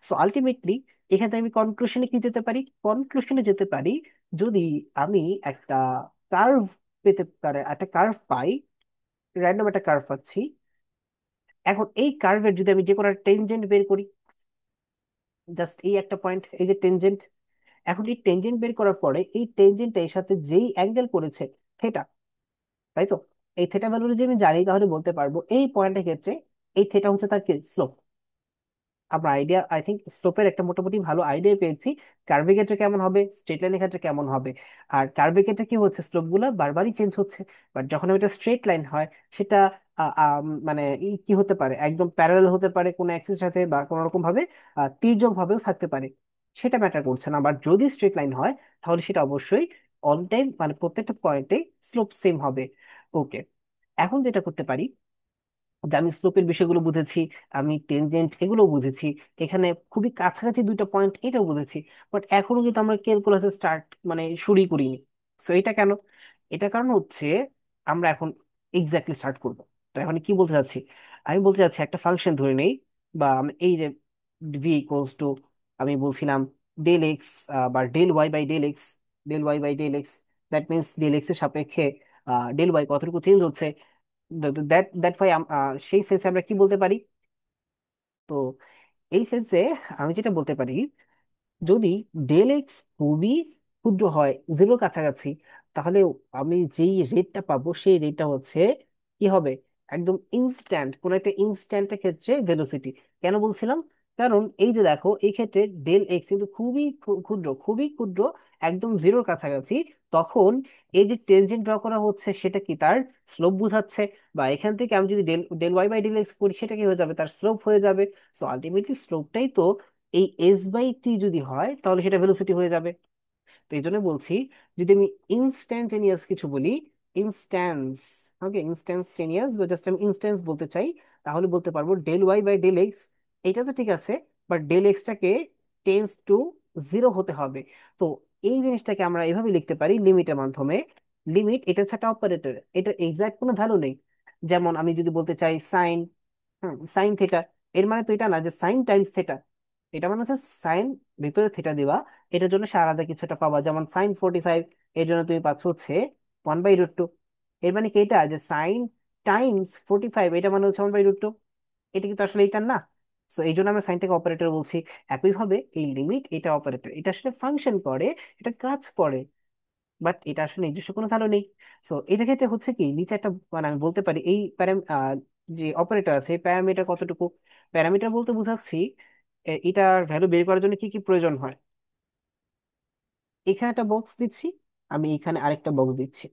So ultimately এখানে আমি কনক্লুশনে কি যেতে পারি, কনক্লুশনে যেতে পারি, যদি আমি একটা কার্ভ পেতে পারে, একটা কার্ভ পাই, র্যান্ডম একটা কার্ভ পাচ্ছি। এখন এই কার্ভের যদি আমি যে কোনো টেনজেন্ট বের করি, জাস্ট এই একটা পয়েন্ট, এই যে টেনজেন্ট। এখন এই টেনজেন্ট বের করার পরে এই টেনজেন্ট এর সাথে যেই অ্যাঙ্গেল করেছে, থেটা, তাই তো? এই থেটা ভ্যালু যদি আমি জানি, তাহলে বলতে পারবো এই পয়েন্টের ক্ষেত্রে এই থেটা হচ্ছে তার স্লোপ। আমরা আইডিয়া, আই থিঙ্ক স্লোপের একটা মোটামুটি ভালো আইডিয়া পেয়েছি। কার্ভের ক্ষেত্রে কেমন হবে, স্ট্রেট লাইনের ক্ষেত্রে কেমন হবে। আর কার্ভের ক্ষেত্রে কি হচ্ছে, স্লোপ গুলা বারবারই চেঞ্জ হচ্ছে। বাট যখন এটা স্ট্রেট লাইন হয়, সেটা মানে কি হতে পারে, একদম প্যারালাল হতে পারে কোনো অ্যাক্সিস সাথে, বা কোনো রকম ভাবে তির্যক ভাবেও থাকতে পারে। সেটা ম্যাটার করছে না। বাট যদি স্ট্রেট লাইন হয়, তাহলে সেটা অবশ্যই অন টাইম, মানে প্রত্যেকটা পয়েন্টে স্লোপ সেম হবে। ওকে, এখন যেটা করতে পারি, যে আমি স্লোপের বিষয়গুলো বুঝেছি, আমি টেনজেন্ট এগুলো বুঝেছি, এখানে খুবই কাছাকাছি দুইটা পয়েন্ট এটাও বুঝেছি। বাট এখনো কিন্তু আমরা ক্যালকুলাসে স্টার্ট, মানে শুরুই করিনি। সো এটা কেন? এটা কারণ হচ্ছে আমরা এখন এক্স্যাক্টলি স্টার্ট করব। তো এখন কি বলতে চাচ্ছি, আমি বলতে চাচ্ছি একটা ফাংশন ধরে নেই, বা এই যে ভি ইকুয়ালস টু, আমি বলছিলাম ডেল এক্স বা del Y by del X, del Y by del X, that means del X এর সাপেক্ষে ডেল ওয়াই কতটুকু চেঞ্জ হচ্ছে। দ্যাট দ্যাট ফাই সেই সেন্সে আমরা কি বলতে পারি? তো এই সেন্সে আমি যেটা বলতে পারি, যদি ডেল এক্স খুবই ক্ষুদ্র হয়, জিরোর কাছাকাছি, তাহলে আমি যেই রেটটা পাবো সেই রেটটা হচ্ছে কি হবে, একদম ইনস্ট্যান্ট, কোন একটা ইনস্ট্যান্টের ক্ষেত্রে ভেলোসিটি। কেন বলছিলাম? কারণ এই যে দেখো, এই ক্ষেত্রে ডেল এক্স কিন্তু খুবই ক্ষুদ্র, খুবই ক্ষুদ্র, একদম জিরোর কাছাকাছি। তখন এই যে টেনজেন্ট ড্র করা হচ্ছে, সেটা কি তার স্লোপ বোঝাচ্ছে। বা এখান থেকে আমি যদি del del Y by del X করি, সেটা কি হয়ে যাবে, তার স্লোপ হয়ে যাবে। সো আলটিমেটলি স্লোপটাই তো, এই এস বাই টি যদি হয়, তাহলে সেটা ভেলোসিটি হয়ে যাবে। তো এই জন্য বলছি, যদি আমি ইনস্ট্যান্টেনিয়াস কিছু বলি, ইনস্ট্যান্স, ওকে ইনস্ট্যান্টেনিয়াস, বা জাস্ট আমি ইনস্ট্যান্স বলতে চাই, তাহলে বলতে পারবো del Y by del X. এটা তো ঠিক আছে, বাট ডেল এক্সটাকে টেন্স টু জিরো হতে হবে। তো এই জিনিসটাকে আমরা এভাবে লিখতে পারি লিমিটের মাধ্যমে। লিমিট এটা হচ্ছে একটা অপারেটর, এটা এক্সাক্ট কোনো ভ্যালু নেই। যেমন আমি যদি বলতে চাই সাইন, সাইন থেটা, এর মানে তো এটা না যে সাইন টাইমস থেটা। এটা মানে হচ্ছে সাইন ভিতরে থেটা দিবা, এটার জন্য সে আলাদা কিছু একটা পাবা, যেমন সাইন 45, এর জন্য তুমি পাচ্ছ হচ্ছে 1/√2। এর মানে কি এটা যে সাইন টাইমস 45, এটা মানে হচ্ছে 1/√2। এটা কিন্তু আসলে এটা না। সো এই জন্য আমরা সাইনটাকে অপারেটর বলছি। একইভাবে এই লিমিট এটা অপারেটর, এটা আসলে ফাংশন করে, এটা কাজ করে, বাট এটা আসলে নিজস্ব কোনো ভ্যালু নেই। সো এটা ক্ষেত্রে হচ্ছে কি নিচে একটা মানে আমি বলতে পারি এই যে অপারেটর আছে এই প্যারামিটার কতটুকু। প্যারামিটার বলতে বোঝাচ্ছি এটার ভ্যালু বের করার জন্য কি কি প্রয়োজন হয়। এখানে একটা বক্স দিচ্ছি, আমি এখানে আরেকটা বক্স দিচ্ছি।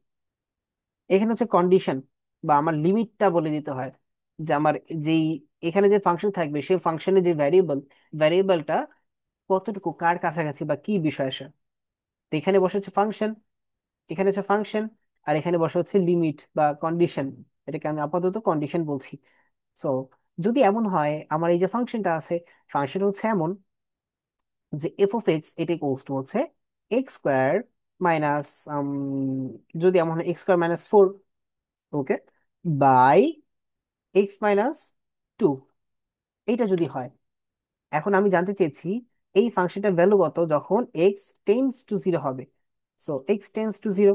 এখানে হচ্ছে কন্ডিশন বা আমার লিমিটটা বলে দিতে হয় যে আমার যেই এখানে যে ফাংশন থাকবে সেই ফাংশনের যে ভ্যারিয়েবলটা কতটুকু কার কাছাকাছি বা কি বিষয় আসে। তো এখানে বসে হচ্ছে ফাংশন, এখানে হচ্ছে ফাংশন, আর এখানে বসে হচ্ছে লিমিট বা কন্ডিশন। এটাকে আমি আপাতত কন্ডিশন বলছি। সো যদি এমন হয় আমার এই যে ফাংশনটা আছে, ফাংশন হচ্ছে এমন যে এফ অফ এক্স এটা ইকুয়ালস টু হচ্ছে এক্স স্কোয়ার মাইনাস, যদি এমন হয় x²-4, ওকে, বাই x-2, এইটা যদি হয়। এখন আমি জানতে চেয়েছি এই ফাংশনটার ভ্যালু কত যখন x টেন্ডস টু 0 হবে। সো x টেন্ডস টু 0,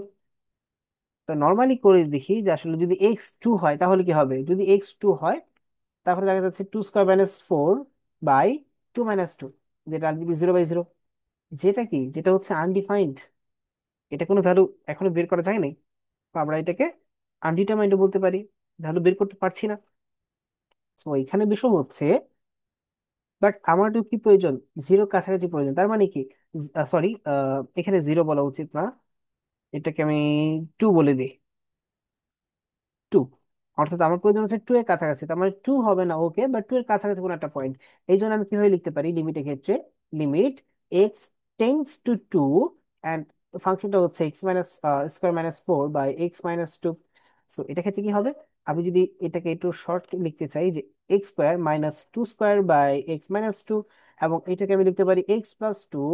তো নর্মালি করে দেখি যে আসলে যদি x2 হয় তাহলে কি হবে। যদি x2 হয় তাহলে দেখা যাচ্ছে 2² - 4 বাই 2 - 2, যেটা আলটিমেটলি 0/0। যেটা কি যেটা হচ্ছে আনডিফাইন্ড, এটা কোনো ভ্যালু এখনো বের করা যায় নাই। তো আমরা এটাকে আনডিটারমাইন্ড বলতে পারি, ভ্যালু বের করতে পারছি না। তো এখানে বিষয় হচ্ছে, বাট আমার তো কি প্রয়োজন, জিরো কাছাকাছি প্রয়োজন। তার মানে কি, সরি, এখানে জিরো বলা উচিত না, এটাকে আমি 2 বলে দিই। 2, অর্থাৎ আমার প্রয়োজন হচ্ছে 2 এর কাছাকাছি। তার মানে 2 হবে না, ওকে, বাট 2 এর কাছাকাছি কোনো একটা পয়েন্ট। এই জন্য আমি কিভাবে লিখতে পারি লিমিটের ক্ষেত্রে, limit x tends to 2 and ফাংশনটা হচ্ছে x² - 4 বাই x-2। সো এটা ক্ষেত্রে কি হবে, আমি যদি এটাকে একটু শর্ট লিখতে চাই যে x² - 2² বাই x-2, এবং এটাকে আমি লিখতে পারি x+2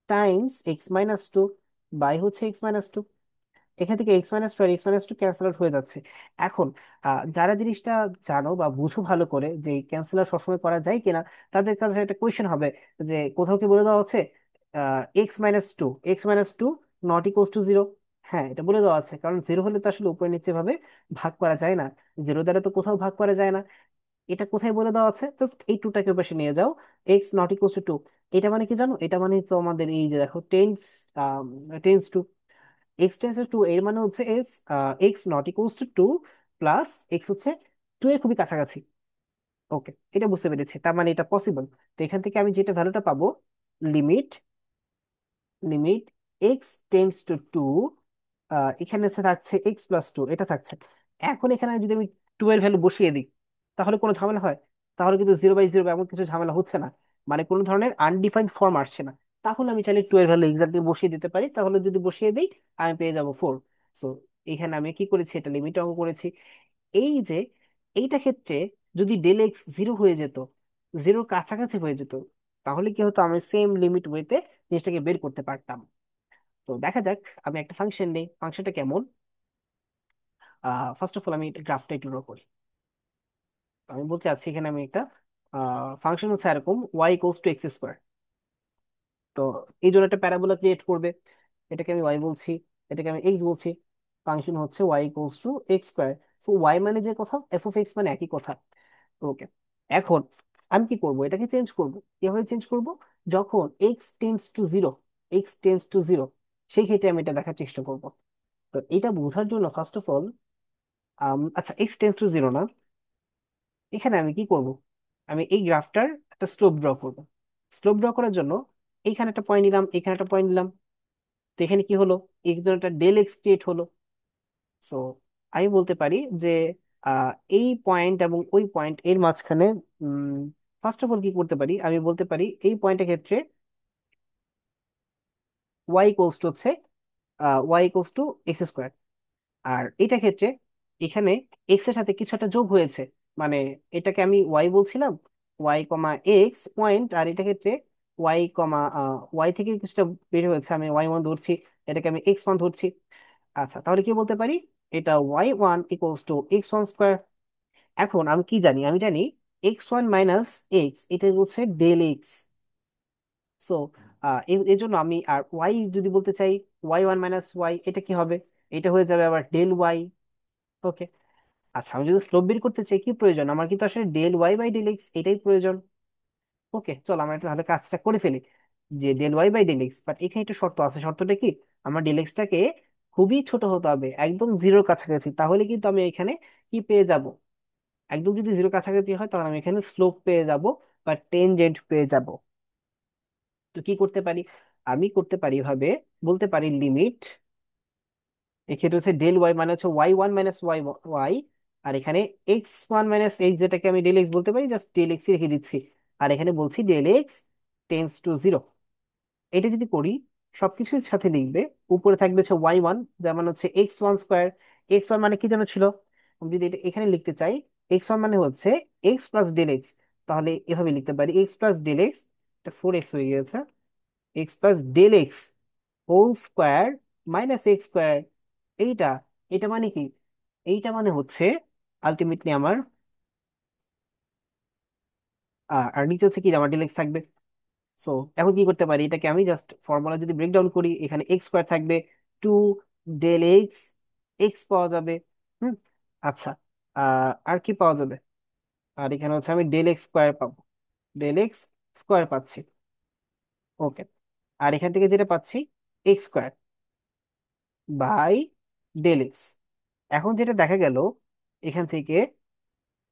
টাইমস x-2 বাই হচ্ছে x-2। এখান থেকে x-2 আর x-2 ক্যান্সেল আউট হয়ে যাচ্ছে। এখন যারা জিনিসটা জানো বা বুঝো ভালো করে যে ক্যান্সেল আউট সবসময় করা যায় কিনা, তাদের কাছে একটা কোয়েশ্চেন হবে যে কোথাও কি বলে দেওয়া আছে x-2 নট ইকুয়ালস টু 0। হ্যাঁ, এটা বলে দেওয়া আছে, কারণ 0 হলে তো আসলে উপরে নিচে ভাবে ভাগ করা যায় না, 0 দ্বারা তো কোথাও ভাগ করা যায় না। এটা কোথায় বলে দেওয়া আছে, জাস্ট এই টুটাকে পাশে নিয়ে যাও, x ≠ 2। এটা মানে কি জানো, এটা মানে তো আমাদের এই যে দেখো tends to, x tends to এর মানে হচ্ছে x ≠ 2 প্লাস এক্স হচ্ছে 2 এর খুবই কাছাকাছি। ওকে, এটা বুঝতে পেরেছি, তার মানে এটা পসিবল। তো এখান থেকে আমি যেটা ভ্যালুটা পাবো, limit limit x tends to 2, এখানে হচ্ছে থাকছে x+2, এটা থাকছে। এখন এখানে যদি আমি 2 এর ভ্যালু বসিয়ে দিই তাহলে কোনো ঝামেলা হয়, তাহলে কিন্তু 0/0 এমন কিছু ঝামেলা হচ্ছে না, মানে কোনো ধরনের আনডিফাইন্ড ফর্ম আসছে না। তাহলে আমি চাইলে 2 এর ভ্যালু এক্সাক্টলি বসিয়ে দিতে পারি, তাহলে যদি বসিয়ে দিই আমি পেয়ে যাব 4। সো এখানে আমি কি করেছি, এটা লিমিট অঙ্ক করেছি। এই যে এইটা ক্ষেত্রে যদি ডেল এক্স 0 হয়ে যেত, 0 কাছাকাছি হয়ে যেত, তাহলে কি হতো, আমি সেম লিমিট ওয়েতে জিনিসটাকে বের করতে পারতাম। তো দেখা যাক, আমি একটা ফাংশন নেই, ফাংশনটা কেমন। ফার্স্ট অফ অল আমি গ্রাফটা একটু ড্র করি। আমি বলতে চাচ্ছি এখানে আমি একটা ফাংশন হচ্ছে এরকম y = x²। তো এই জন্য একটা প্যারাবোলা ক্রিয়েট করবে, এটাকে আমি y বলছি, এটাকে আমি x বলছি। ফাংশন হচ্ছে y = x²। সো y মানে যে কথা, এফ অফ এক্স মানে একই কথা। ওকে, এখন আমি কি করব, এটাকে চেঞ্জ করব। কিভাবে চেঞ্জ করব, যখন x tends to 0, x tends to 0, সেই ক্ষেত্রে আমি এটা দেখার চেষ্টা করব। তো এটা বোঝার জন্য ফার্স্ট অফ অল, আচ্ছা, x টেন্ডস টু 0 না, এখানে আমি কি করব, আমি এই গ্রাফটার একটা স্লোপ ড্র করব। স্লোপ ড্র করার জন্য এইখানে একটা পয়েন্ট নিলাম, এখানে একটা পয়েন্ট নিলাম। তো এখানে কি হলো, এখানে একটা ডেল এক্স ক্রিয়েট হলো। সো আমি বলতে পারি যে আহ, এই পয়েন্ট এবং ওই পয়েন্ট এর মাঝখানে, ফার্স্ট অফ অল কি করতে পারি, আমি বলতে পারি এই পয়েন্টের ক্ষেত্রে y = হচ্ছে y = x²। আর এটা ক্ষেত্রে এখানে এক্স এর সাথে কিছু একটা যোগ হয়েছে, মানে এটাকে আমি ওয়াই বলছিলাম, y, x পয়েন্ট, আর এটা ক্ষেত্রে ওয়াই থেকে কিছুটা বের হয়েছে, আমি y1 ধরছি, এটাকে আমি x1 ধরছি। আচ্ছা, তাহলে কি বলতে পারি, এটা y1 = x1²। এখন আমি কি জানি, আমি জানি x1 - x, এটা হচ্ছে ডেল এক্স। সো এর জন্য আমি, আর ওয়াই যদি বলতে চাই y1 - y, এটা কি হবে, এটা হয়ে যাবে আবার ডেল ওয়াই। ওকে। আচ্ছা, আমি যদি স্লোপ বের করতে চাই কি প্রয়োজন, আমার কিন্তু আসলে del Y by del X এটাই প্রয়োজন। ওকে, চলো আমরা একটু তাহলে কাজটা করে ফেলি, যে del Y by del X. But এখানে একটা শর্ত আছে, শর্তটা কি, আমার ডেল এক্সটাকে খুবই ছোট হতে হবে, একদম জিরোর কাছাকাছি, তাহলে কিন্তু আমি এখানে কি পেয়ে যাব, একদম যদি জিরো কাছাকাছি হয় তাহলে আমি এখানে স্লোপ পেয়ে যাব বা টেনজেন্ট পেয়ে যাব। তো কি করতে পারি, আমি করতে পারি ভাবে, বলতে পারি লিমিট, এক্ষেত্রে হচ্ছে ডেল ওয়াই মানে হচ্ছে Y one minus Y Y, আর এখানে এক্স ওয়ান মাইনাস এক্স, যেটাকে আমি ডেল এক্স বলতে পারি, জাস্ট ডেল এক্স রেখে দিচ্ছি। আর এখানে বলছি del X tends to zero. এটা যদি করি, সবকিছুর সাথে লিখবে, উপরে থাকবে হচ্ছে ওয়াই ওয়ান, যেমন হচ্ছে x one square. X one মানে কি যেন ছিল, আমি যদি এটা এখানে লিখতে চাই, এক্স ওয়ান মানে হচ্ছে এক্স প্লাস ডেল এক্স, তাহলে এভাবে লিখতে পারি এক্স প্লাস ডেল এক্স, এটা ফোর এক্স হয়ে গেছে, X plus del X whole square minus X square. এইটা, এটা মানে কি, এইটা মানে হচ্ছে আলটিমেটলি আমার, আর নিচে হচ্ছে কি আমার ডেল এক্স থাকবে। সো এখন কি করতে পারি, এটাকে আমি জাস্ট ফর্মুলা যদি ব্রেক ডাউন করি, এখানে এক্স স্কোয়ার থাকবে, টু ডেল এক্স এক্স পাওয়া যাবে। হুম। আচ্ছা, আর কি পাওয়া যাবে, আর এখানে হচ্ছে আমি ডেল এক্স স্কোয়ার পাবো, ডেল এক্স স্কোয়ার পাচ্ছি। ওকে, আর এখান থেকে যেটা পাচ্ছি X square by del X. এখন যেটা দেখা গেল এখান থেকে,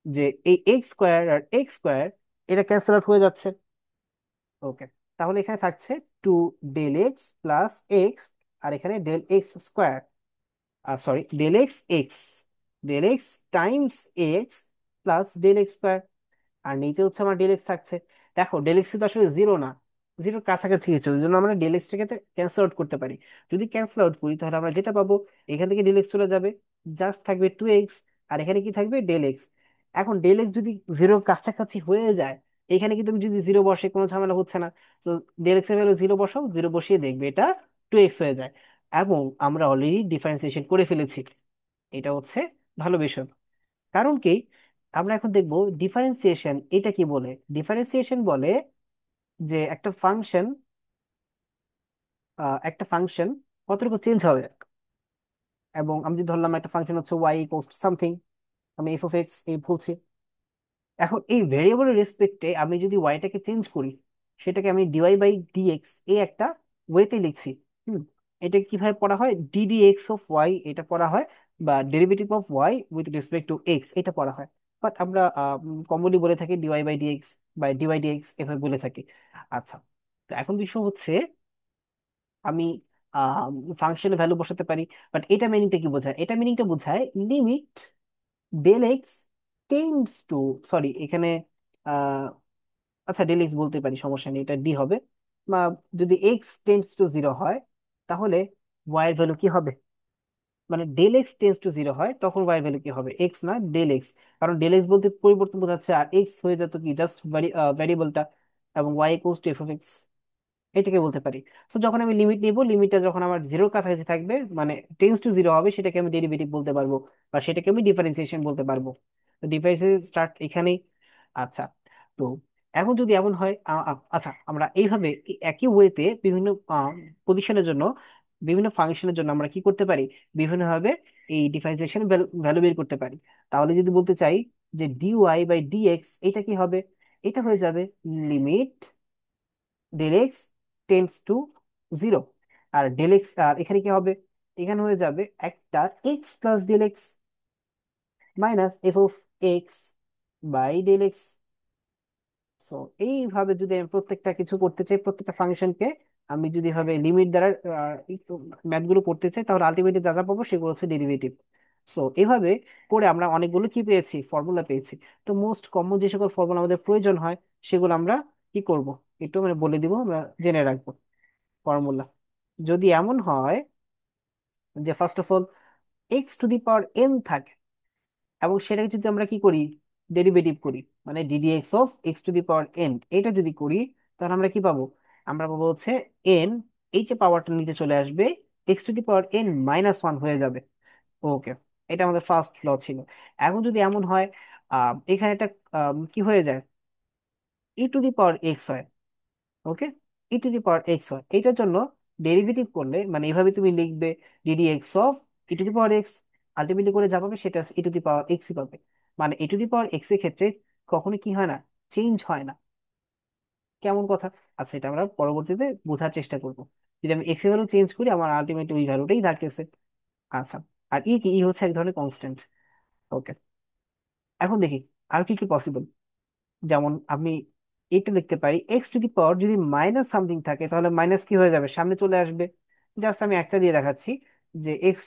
যে এই এক্স স্কোয়ার আর এক্স স্কোয়ার এটা ক্যান্সেল আউট হয়ে যাচ্ছে। ওকে, তাহলে এখানে থাকছে two del X plus X, আর এখানে del X square, sorry del X X, del X times X plus del X square. আর নিচে হচ্ছে আমার ডেল এক্স থাকছে। দেখো ডেল এক্স তো আসলে জিরো না, জিরোর কাছাকাছি কিছু, ওই জন্য আমরা ডেল এক্সটাকে ক্যান্সেল আউট করতে পারি। যদি ক্যান্সেল আউট করি তাহলে আমরা যেটা পাবো, এখান থেকে ডেল এক্স চলে যাবে, জাস্ট থাকবে টু এক্স, আর এখানে কি থাকবে ডেল এক্স। এখন ডেল এক্স যদি জিরোর কাছাকাছি হয়ে যায়, এখানে কিন্তু তুমি যদি জিরো বসে কোনো ঝামেলা হচ্ছে না। তো ডেল এক্স এর ভ্যালু জিরো বসাও, জিরো বসিয়ে দেখবে এটা টু এক্স হয়ে যায়। এবং আমরা অলরেডি ডিফারেন্সিয়েশন করে ফেলেছি, এটা হচ্ছে ভালো বিষয়। কারণ কি, আমরা এখন দেখবো ডিফারেন্সিয়েশন এটা কি বলে। ডিফারেন্সিয়েশন বলে যে একটা ফাংশন কতটুকু চেঞ্জ হবে। এবং আমি যদি ধরলাম একটা ফাংশন হচ্ছে ওয়াই ইকুয়ালস টু সামথিং, আমি এফ অফ এক্স এই বলছি। এখন এই ভেরিয়েবলের রেসপেক্টে আমি যদি ওয়াইটাকে চেঞ্জ করি, সেটাকে আমি ডিওয়াই বাই ডিএক্স এই একটা ওয়েতে লিখছি। হুম। এটা কিভাবে পড়া হয়, ডিডি এক্স অফ ওয়াই এটা পড়া হয়, বা derivative of Y with respect to X এটা পড়া হয়। বাট আমরা কমনলি বলে থাকি ডিওয়াই বাই ডিএক্স বা ডিওয়াই ডিএক্স এভাবে বলে থাকি। আচ্ছা, তো এখন বিষয় হচ্ছে আমি ফাংশনের ভ্যালু বসাতে পারি। বাট এটা মিনিংটা কি বোঝায়, এটা মিনিংটা বোঝায় limit del X tends to, sorry এখানে আচ্ছা ডেল এক্স বলতে পারি, সমস্যা নেই, এটা ডি হবে। বা যদি এক্স টেন্ডস টু জিরো হয়, তাহলে ওয়াই এর ভ্যালু কি হবে, মানে del X tends to zero হয় তখন ওয়াই এর ভ্যালু কি হবে, এক্স না ডেল এক্স। কারণ ডেল এক্স বলতে পরিবর্তন বোঝাচ্ছে, আর এক্স হয়ে যেত কি জাস্ট ভ্যারিয়েবলটা, এবং Y equals to F of X, এটাকে বলতে পারি। তো যখন আমি লিমিট নিব, লিমিটটা যখন আমার জিরোর কাছাকাছি থাকবে, মানে টেন্স টু জিরো হবে, সেটাকে আমি ডেরিভেটিভ বলতে পারবো, বা সেটাকে আমি ডিফারেন্সিয়েশন বলতে পারবো। তো ডিফারেন্সিয়েশন স্টার্ট এখানেই। আচ্ছা, তো এখন যদি এমন হয়, আচ্ছা আমরা এইভাবে একই ওয়েতে বিভিন্ন পজিশনের জন্য, বিভিন্ন ফাংশনের জন্য আমরা কি করতে পারি, বিভিন্নভাবে এই ডিফারেন্সিয়েশন ভ্যালু বের করতে পারি। তাহলে যদি বলতে চাই যে ডিওয়াই বাই ডিএক্স এটা কি হবে, এটা হয়ে যাবে limit del X tends to zero. আর ডেল এক্স, আর এখানে কি হবে, এখানে হয়ে যাবে একটা X plus del X minus F of X by del X. So এইভাবে যদি আমি প্রত্যেকটা কিছু করতে চাই, প্রত্যেকটা ফাংশনকে আমি যদি ভাবে লিমিট দ্বারা ম্যাথ গুলো করতে চাই, তাহলে আলটিমেটলি যা যা পাবো সেগুলো হচ্ছে ডেরিভেটিভ। সো এইভাবে করে আমরা অনেকগুলো কি পেয়েছি, ফর্মুলা পেয়েছি। তো মোস্ট কমন যে সকল ফর্মুলা আমাদের প্রয়োজন হয়, সেগুলো আমরা কি করব, একটু মানে বলে দিব, আমরা জেনে রাখবো। ফর্মুলা যদি এমন হয় যে first of all x two the power N থাকে, এবং সেটাকে যদি আমরা কি করি, ডেরিভেটিভ করি, মানে DD X of x two the power N, এটা যদি করি, তাহলে আমরা কি পাবো, আমরা পাবো হচ্ছে এন, এই যে পাওয়ারটা নিচে চলে আসবে, x two the power N minus one হয়ে যাবে। ওকে, এটা আমাদের ফার্স্ট ল ছিল। এখন যদি এমন হয় এখানে একটা কি হয়ে যায়, ই টু দি পাওয়ার এক্স হয়। ওকে, ই টু দি পাওয়ার এক্স হয়, এটার জন্য ডেরিভেটিভ করলে, মানে এইভাবে তুমি লিখবে DD X of E to the power x. Ultimately করে যা পাবে সেটা e টু দি পাওয়ার এক্সই পাবে। মানে e two the power x এর ক্ষেত্রে কখনো কি হয় না, চেঞ্জ হয় না। কেমন কথা? আচ্ছা, এটা আমরা পরবর্তীতে বোঝার চেষ্টা করব। যদি আমি এক্স এর ভ্যালু চেঞ্জ করি, আমার আলটিমেট ওই ভ্যালুটাই থাকতেছে। আচ্ছা, আর কি, ই হচ্ছে এক ধরনের কনস্ট্যান্ট। ওকে, এখন দেখি আর কি কি পসিবল। যেমন আমি এটা লিখতে পারি, এক্স টু দি পাওয়ার যদি মাইনাস সামথিং থাকে তাহলে মাইনাস কি হয়ে যাবে, সামনে চলে আসবে। জাস্ট আমি একটা দিয়ে দেখাচ্ছি যে এক্স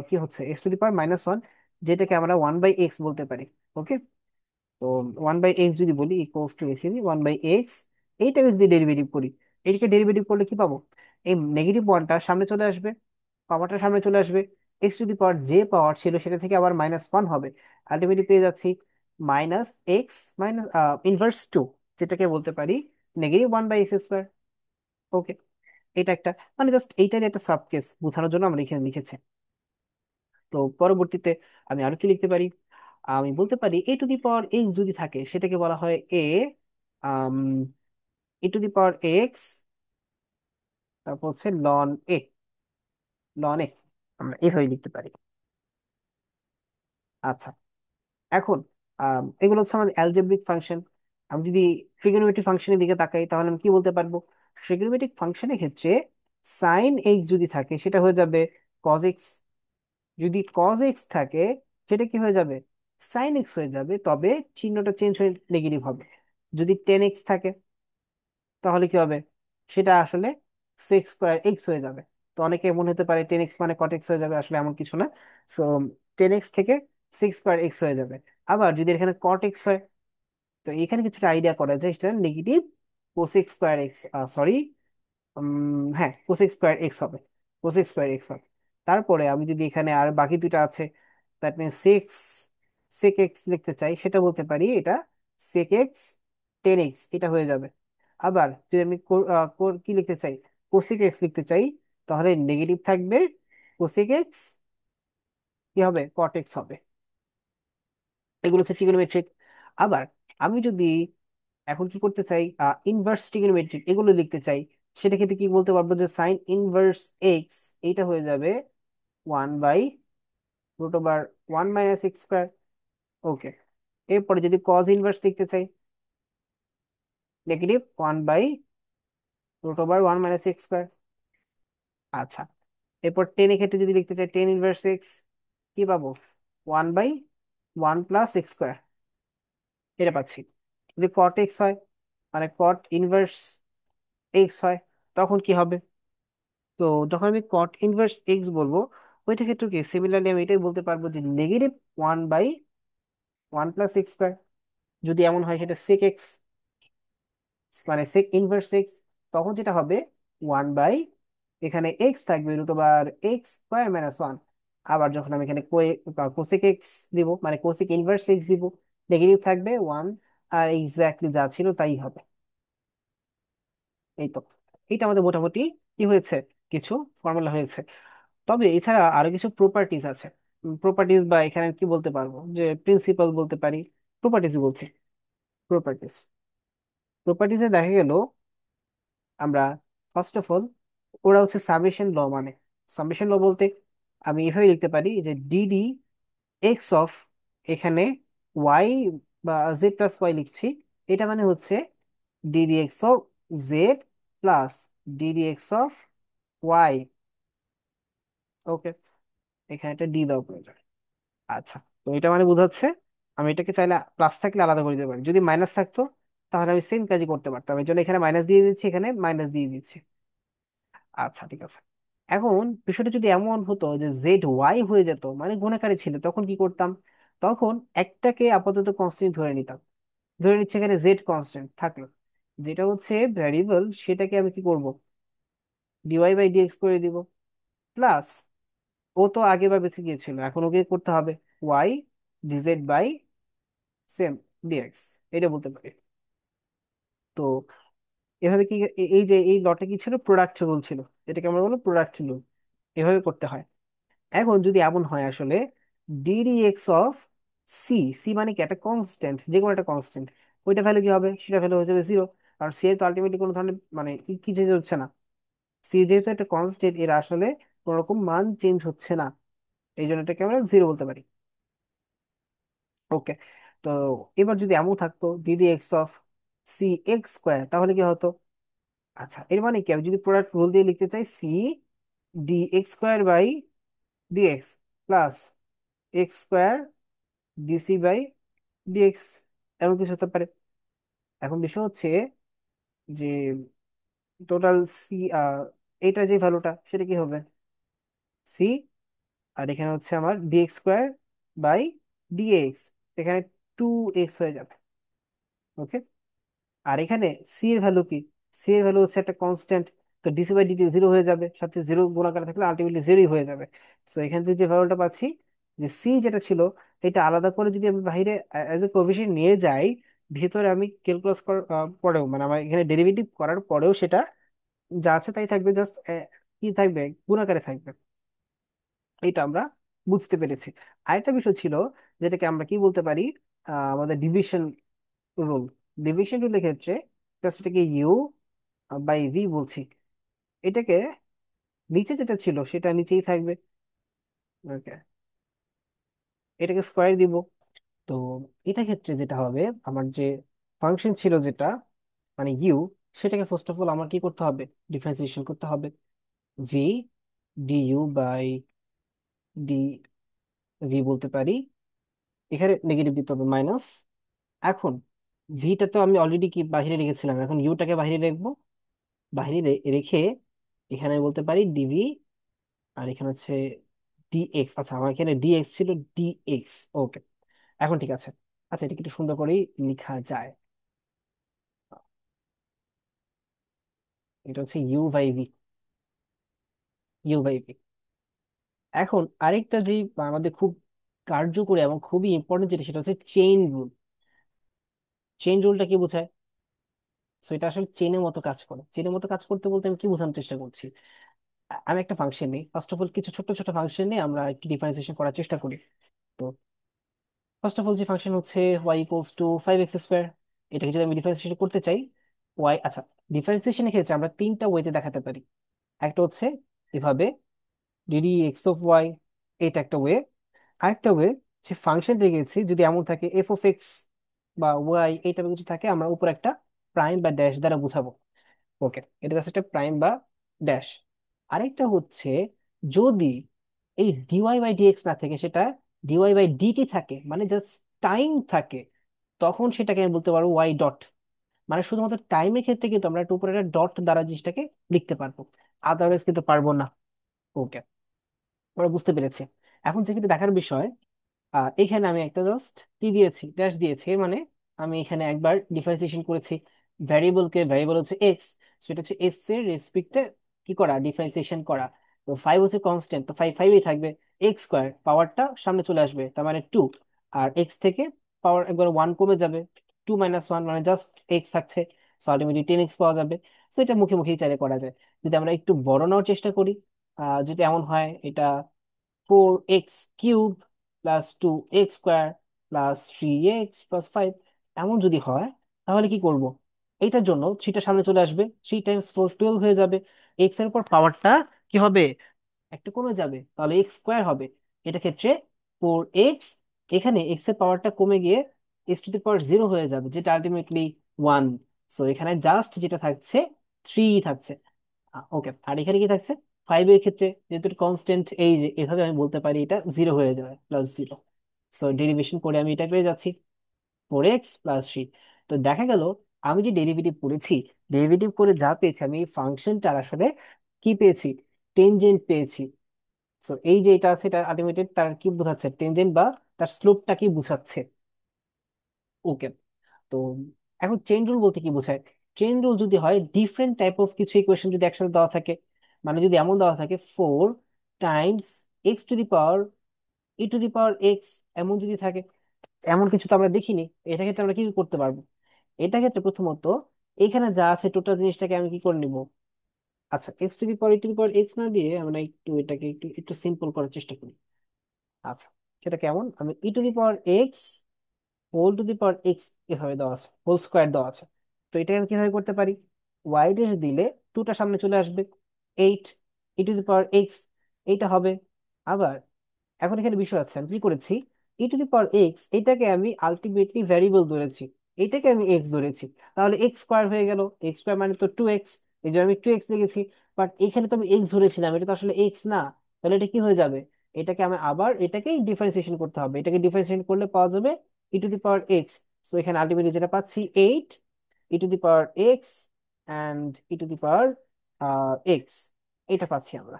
কি হচ্ছে, x⁻−1, যেটাকে আমরা 1/x বলতে পারি। ওকে, তো 1/x যদি বলি, ইকুয়ালস টু লিখে দিই 1/x। এইটাকে যদি ডেরিভেটিভ করি, এইটাকে ডেরিভেটিভ করলে কি পাবো, এই নেগেটিভ ওয়ানটা সামনে চলে আসবে, পাওয়ারটা সামনে চলে আসবে, x⁻, যে পাওয়ার ছিল সেটা থেকে আবার -1 হবে। আলটিমেটলি পেয়ে যাচ্ছি -x মাইনাস ইনভার্স 2, যেটাকে বলতে পারি -1/x²। ওকে, এটা একটা, মানে জাস্ট এইটারই একটা সাব কেস বোঝানোর জন্য আমরা এখানে লিখেছি। তো পরবর্তীতে আমি আরো কি লিখতে পারি, আমি বলতে পারি a⁻x যদি থাকে সেটাকে বলা হয় a⁻x, তারপর হচ্ছে লন এ, আমরা এভাবে লিখতে পারি। আচ্ছা, এখন এগুলো হচ্ছে আমাদের অ্যালজেব্রিক ফাংশন। আমি যদি ট্রিগোনোমেট্রিক ফাংশনের দিকে তাকাই তাহলে আমি কি বলতে পারবো, ট্রিগোনোমেট্রিক ফাংশনের ক্ষেত্রে সাইন এক্স যদি থাকে সেটা হয়ে যাবে কজ এক্স। যদি কজ এক্স থাকে সেটা কি হয়ে যাবে, সাইন এক্স হয়ে যাবে, তবে চিহ্নটা চেঞ্জ হয়ে নেগেটিভ হবে। যদি 10x থাকে তাহলে কি হবে, সেটা আসলে sec² x হয়ে যাবে। তো অনেকে মনে হতে পারে 10x মানে cot x হয়ে যাবে, আসলে এমন কিছু না। সো 10x থেকে sec² x হয়ে যাবে। আবার যদি এখানে cot x হয়, তো এখানে কিছুটা আইডিয়া করা যায়, সেটা নেগেটিভ cosec²x, সরি, হ্যাঁ cosec²x হবে, cosec²x হবে। তারপরে আমি যদি এখানে আর বাকি দুটো আছে, দ্যাট মিন সেক এক্স লিখতে চাই, সেটা বলতে পারি এটা sec x 10x, এটা হয়ে যাবে। আবার যদি আমি কি লিখতে চাই, cosec x লিখতে চাই, তাহলে নেগেটিভ থাকবে cosec x, কি হবে, cot x হবে। এগুলো হচ্ছে ট্রিগোনোমেট্রিক। আবার আমি যদি এখন কি করতে চাই, ইনভার্স ট্রিগোনোমেট্রিক এগুলো লিখতে চাই, সেটা ক্ষেত্রে কি বলতে পারবো যে sin 1x, এইটা হয়ে যাবে 1/√1 - x²। ওকে, এরপরে যদি কজ ইনভার্স লিখতে চাই, -1/√1 - x²। আচ্ছা, এরপর টেন এর ক্ষেত্রে যদি লিখতে চাই tan 1x, কি পাবো, 1/1 + x², এটা পাচ্ছি। যদি cot x হয়, মানে cot 1 x হয়, তখন কি হবে, তো যখন আমি cot 1 x বলবো, ওইটা ক্ষেত্রে কি সিমিলারলি আমি এটাই বলতে পারবো যে -1/1 + x²। যদি এমন হয় সেটা sec x, মানে sec 1 x, তখন যেটা হবে 1/ এখানে এক্স থাকবে √x² - 1। আবার যখন আমি এখানে কোসেক এক্স দিব, মানে cosec 1 x দিব, নেগেটিভ থাকবে 1, আর এক্স্যাক্টলি যা ছিল তাই হবে। এই তো, এটা আমাদের মোটামুটি কি হয়েছে, কিছু ফর্মুলা হয়েছে। তবে এছাড়া আরো কিছু প্রপার্টিজ আছে। প্রপার্টিজ বা এখানে কি বলতে পারবো, যে প্রিন্সিপাল বলতে পারি, প্রপার্টিজ বলছি, প্রপার্টিজ। প্রপার্টিজে দেখা গেল আমরা ফার্স্ট অফ অল, ওরা হচ্ছে সামেশন ল, মানে সামেশন ল বলতে আমি এভাবে লিখতে পারি যে ডিডি এক্স অফ, এখানে ওয়াই বা z + y লিখছি, এটা মানে হচ্ছে DD X of Z plus DD X of Y. Okay, এখানে একটা ডি দেওয়া প্রয়োজন। আচ্ছা, তো এটা মানে বোঝাচ্ছে আমি এটাকে চাইলে প্লাস থাকলে আলাদা করে দিতে পারি, যদি মাইনাস থাকতো তাহলে আমি সেম কাজই করতে পারতাম, এই জন্য এখানে মাইনাস দিয়ে দিচ্ছি, এখানে মাইনাস দিয়ে দিচ্ছি। আচ্ছা, ঠিক আছে। এখন বিষয়টা যদি এমন হতো যে z y হয়ে যেত, মানে গুণাকারে ছিল, তখন কি করতাম, তখন একটাকে আপাতত কনস্ট্যান্ট ধরে নিতাম। ধরে নিচ্ছে এখানে জেড কনস্ট্যান্ট থাকলো, যেটা হচ্ছে ভ্যারিয়েবল, সেটাকে আমি কি করব, dy/dx করে দিব, প্লাস ও তো আগে বা বেঁচে গিয়েছিল, এখন ওকে করতে হবে y dz/সেম ডিএক্স, এটা বলতে পারি। তো এভাবে কি, এই যে এই লটা কি ছিল, প্রোডাক্ট রুল ছিল, এটাকে আমরা বলবো প্রোডাক্ট রুল, এভাবে করতে হয়। এখন যদি এমন হয় আসলে d d X of C, C মানে কি, একটা কনস্ট্যান্ট, যে কোনো একটা কনস্ট্যান্ট, ওইটা ভ্যালু কি হবে, সেটা ভ্যালু হয়ে যাবে 0, কারণ সি এর তো আলটিমেটলি কোনো ধরনের মানে কি চেঞ্জ হচ্ছে না। সি যেহেতু একটা কনস্ট্যান্ট, এর আসলে কোনো রকম মান চেঞ্জ হচ্ছে না, এই জন্য এটাকে আমরা জিরো বলতে পারি। ওকে। তো এবার যদি এমন থাকতো d d X of C X square, তাহলে কি হতো? আচ্ছা, এর মানে কি, আমি যদি প্রোডাক্ট রুল দিয়ে লিখতে চাই, C D X square by dx plus X square dc by dx, এমন কিছু হতে পারে। এখন বিষয় হচ্ছে যে টোটাল সি, এইটা যে ভ্যালুটা সেটা কি হবে? সি, আর এখানে হচ্ছে আমার ডিএক্স স্কোয়ার বাই ডিএক্স, এখানে টু এক্স হয়ে যাবে। ওকে। আর এখানে সি এর ভ্যালু কি? সি এর ভ্যালু হচ্ছে একটা কনস্ট্যান্ট, তো ডিসি বাই ডিটি জিরো হয়ে যাবে, সাথে জিরো গুণাকার থাকলে আলটিমেটলি জিরোই হয়ে যাবে। সো এখান থেকে যে ভ্যালুটা পাচ্ছি, যে সি যেটা ছিল, এটা আলাদা করে যদি আমি বাইরে অ্যাজ এ কোএফিসিয়েন্ট নিয়ে যাই, ভিতরে আমি ক্যালকুলাস করার পরেও, মানে আমার এখানে ডেরিভেটিভ করার পরেও সেটা যা আছে তাই থাকবে, জাস্ট কি থাকবে, গুণাকারে থাকবে। এটা আমরা বুঝতে পেরেছি। আরেকটা বিষয় ছিল, যেটাকে আমরা কি বলতে পারি, আমাদের ডিভিশন রুল। ডিভিশন রুলের ক্ষেত্রে জাস্ট এটাকে ইউ বাই ভি বলছি, এটাকে নিচে যেটা ছিল সেটা নিচেই থাকবে। ওকে, এটাকে স্কোয়ার দিব। তো এটা ক্ষেত্রে যেটা হবে, আমার যে ফাংশন ছিল যেটা, মানে ইউ, সেটাকে ফার্স্ট অফ অল আমার কি করতে হবে, ডিফারেন্সিয়েশন করতে হবে। V D U by D V বলতে পারি, এখানে নেগেটিভ দিতে হবে মাইনাস। এখন ভিটা তো আমি অলরেডি কি বাইরে রেখেছিলাম, এখন ইউটাকে বাইরে রাখবো। বাইরে রেখে এখানে বলতে পারি ডিভি, আর এখানে হচ্ছে ডিএক্স। আচ্ছা, আমার এখানে ডিএক্স ছিল, ডিএক্স। ওকে, এখন ঠিক আছে। আচ্ছা, এটা একটু সুন্দর করেই লেখা যায়। এটা হচ্ছে U by V, U by V. এখন আরেকটা যে আমাদের খুব কার্যকরী এবং খুবই ইম্পর্টেন্ট যেটা, সেটা হচ্ছে চেইন রুল। চেইন রুলটা কি বোঝায়? সো এটা আসলে চেনের মতো কাজ করে। চেনের মতো কাজ করতে বলতে আমি কি বোঝানোর চেষ্টা করছি, আমি একটা ফাংশন নিই, ফার্স্ট অফ অল কিছু ছোট ছোট ফাংশন নিয়ে আমরা একটু ডিফারেন্সিয়েশন করার চেষ্টা করি। তো ফার্স্ট অফ অল যে ফাংশন হচ্ছে Y equals to five X square, এটাকে যদি আমি ডিফারেন্সিয়েশন করতে চাই, ওয়াই, আচ্ছা, ডিফারেন্সিয়েশনের ক্ষেত্রে আমরা তিনটা ওয়েতে দেখাতে পারি। একটা হচ্ছে এভাবে, ডিডি এক্স অফ ওয়াই, এটা একটা ওয়ে। আরেকটা ওয়ে, যে ফাংশন রেখেছি যদি এমন থাকে এফ অফ এক্স বা ওয়াই, এই টাইপের কিছু থাকে, আমরা উপর একটা প্রাইম বা ড্যাশ দ্বারা বুঝাবো। ওকে, এটা জাস্ট একটা প্রাইম বা ড্যাশ। আরেকটা হচ্ছে, যদি এই ডিওয়াই বাই ডিএক্স না থাকে, সেটা ডিওয়াই বাই ডিটি থাকে, মানে জাস্ট টাইম থাকে, তখন সেটাকে আমি বলতে পারবো ওয়াই ডট। মানে শুধুমাত্র টাইমের ক্ষেত্রে কিন্তু আমরা একটা উপরে একটা ডট দ্বারা জিনিসটাকে লিখতে পারবো, আদারওয়াইজ কিন্তু পারবো না। ওকে, আমরা বুঝতে পেরেছি। এখন যেটা দেখার বিষয়, এখানে আমি একটা জাস্ট কি দিয়েছি, ড্যাশ দিয়েছি, এর মানে আমি এখানে একবার ডিফারেন্সিয়েশন করেছি। ভ্যারিয়েবল হচ্ছে এক্স, সেটা হচ্ছে এক্স এর রেসপেক্টে কি করা, ডিফারেন্সিয়েশন করা। তো ফাইভ হচ্ছে কনস্ট্যান্ট, তো ফাইভ ফাইভই থাকবে। এক্স স্কোয়ার পাওয়ারটা সামনে চলে আসবে, তার মানে টু। আর এক্স থেকে পাওয়ার একবার ওয়ান কমে যাবে, টু মাইনাস ওয়ান মানে জাস্ট এক্স থাকছে। সো আলটিমেটলি টেন এক্স পাওয়া যাবে। তো এটা মুখে মুখেই চাইলে করা যায়। যদি আমরা একটু বড় নেওয়ার চেষ্টা করি, যদি এমন হয়, এটা four X cube plus two X square plus three X plus five, এমন যদি হয়, তাহলে কি করব? এইটার জন্য থ্রিটা সামনে চলে আসবে, থ্রি টাইমস ফোর টুয়েলভ হয়ে যাবে। এক্স এর উপর পাওয়ারটা কি হবে, একটু কমে যাবে, তাহলে এক্স স্কোয়ার হবে। এটা ক্ষেত্রে ফোর এক্স, এখানে এক্স এর পাওয়ারটা কমে গিয়ে x two the power zero হয়ে যাবে, যেটা আলটিমেটলি ওয়ান। সো এখানে জাস্ট যেটা থাকছে, থ্রি থাকছে। ওকে, আর এখানে কি থাকছে, ফাইভ এর ক্ষেত্রে যেহেতু কনস্ট্যান্ট, এই যে এভাবে আমি বলতে পারি এটা জিরো হয়ে যাবে, প্লাস জিরো। সো ডেরিভেশন করে আমি এটা পেয়ে যাচ্ছি, ফোর এক্স প্লাস থ্রি। তো দেখা গেল, আমি যে ডেরিভেটিভ করেছি, ডেরিভেটিভ করে যা পেয়েছি, আমি এই ফাংশনটার আসলে কি পেয়েছি, টেনজেন্ট পেয়েছি। সো এই যে এটা আছে, এটা আলটিমেটলি তার কি বোঝাচ্ছে, টেনজেন্ট বা তার স্লোপটা কি বোঝাচ্ছে। ওকে। তো এখন চেইন রুল বলতে কি বোঝায়? চেইন রুল যদি হয়, ডিফারেন্ট টাইপ অফ কিছু ইকুয়েশন যদি একসাথে দেওয়া থাকে, মানে যদি এমন দেওয়া থাকে four Times x two the power E to the power x, এমন যদি থাকে, এমন কিছু তো আমরা দেখিনি। এটা ক্ষেত্রে আমরা কি করতে পারবো? এটা ক্ষেত্রে প্রথমত এখানে যা আছে টোটাল জিনিসটাকে আমি কি করে নিব, আচ্ছা, x two the power E to the power x না দিয়ে আমরা একটু এটাকে একটু একটু সিম্পল করার চেষ্টা করি। আচ্ছা, সেটা কেমন, আমি E to the power X whole to the power X এভাবে দেওয়া আছে, হোল স্কোয়ার দেওয়া আছে। তো এটাকে আমি কিভাবে করতে পারি, ওয়াই ড্যাশ দিলে টুটা সামনে চলে আসবে, eight E to the power x, এইটা হবে। আবার এখন এখানে বিষয় আছে, আমি কি করেছি, e⁴x এটাকে আমি আলটিমেটলি ভ্যারিয়েবল ধরেছি, এটাকে আমি এক্স ধরেছি। তাহলে এক্স স্কোয়ার হয়ে গেল, এক্স স্কোয়ার মানে তো 2x, এই জন্য আমি 2x লিখেছি। বাট এখানে তো আমি এক্স ধরেছিলাম, এটা তো আসলে এক্স না। তাহলে এটা কি হয়ে যাবে, এটাকে আমি আবার এটাকেই ডিফারেন্সিয়েশন করতে হবে, এটাকে ডিফারেন্সিয়েশন করলে পাওয়া যাবে e⁴x। সো এখানে আলটিমেটলি যেটা পাচ্ছি 8 e⁴x অ্যান্ড e⁴x, এটা পাচ্ছি আমরা।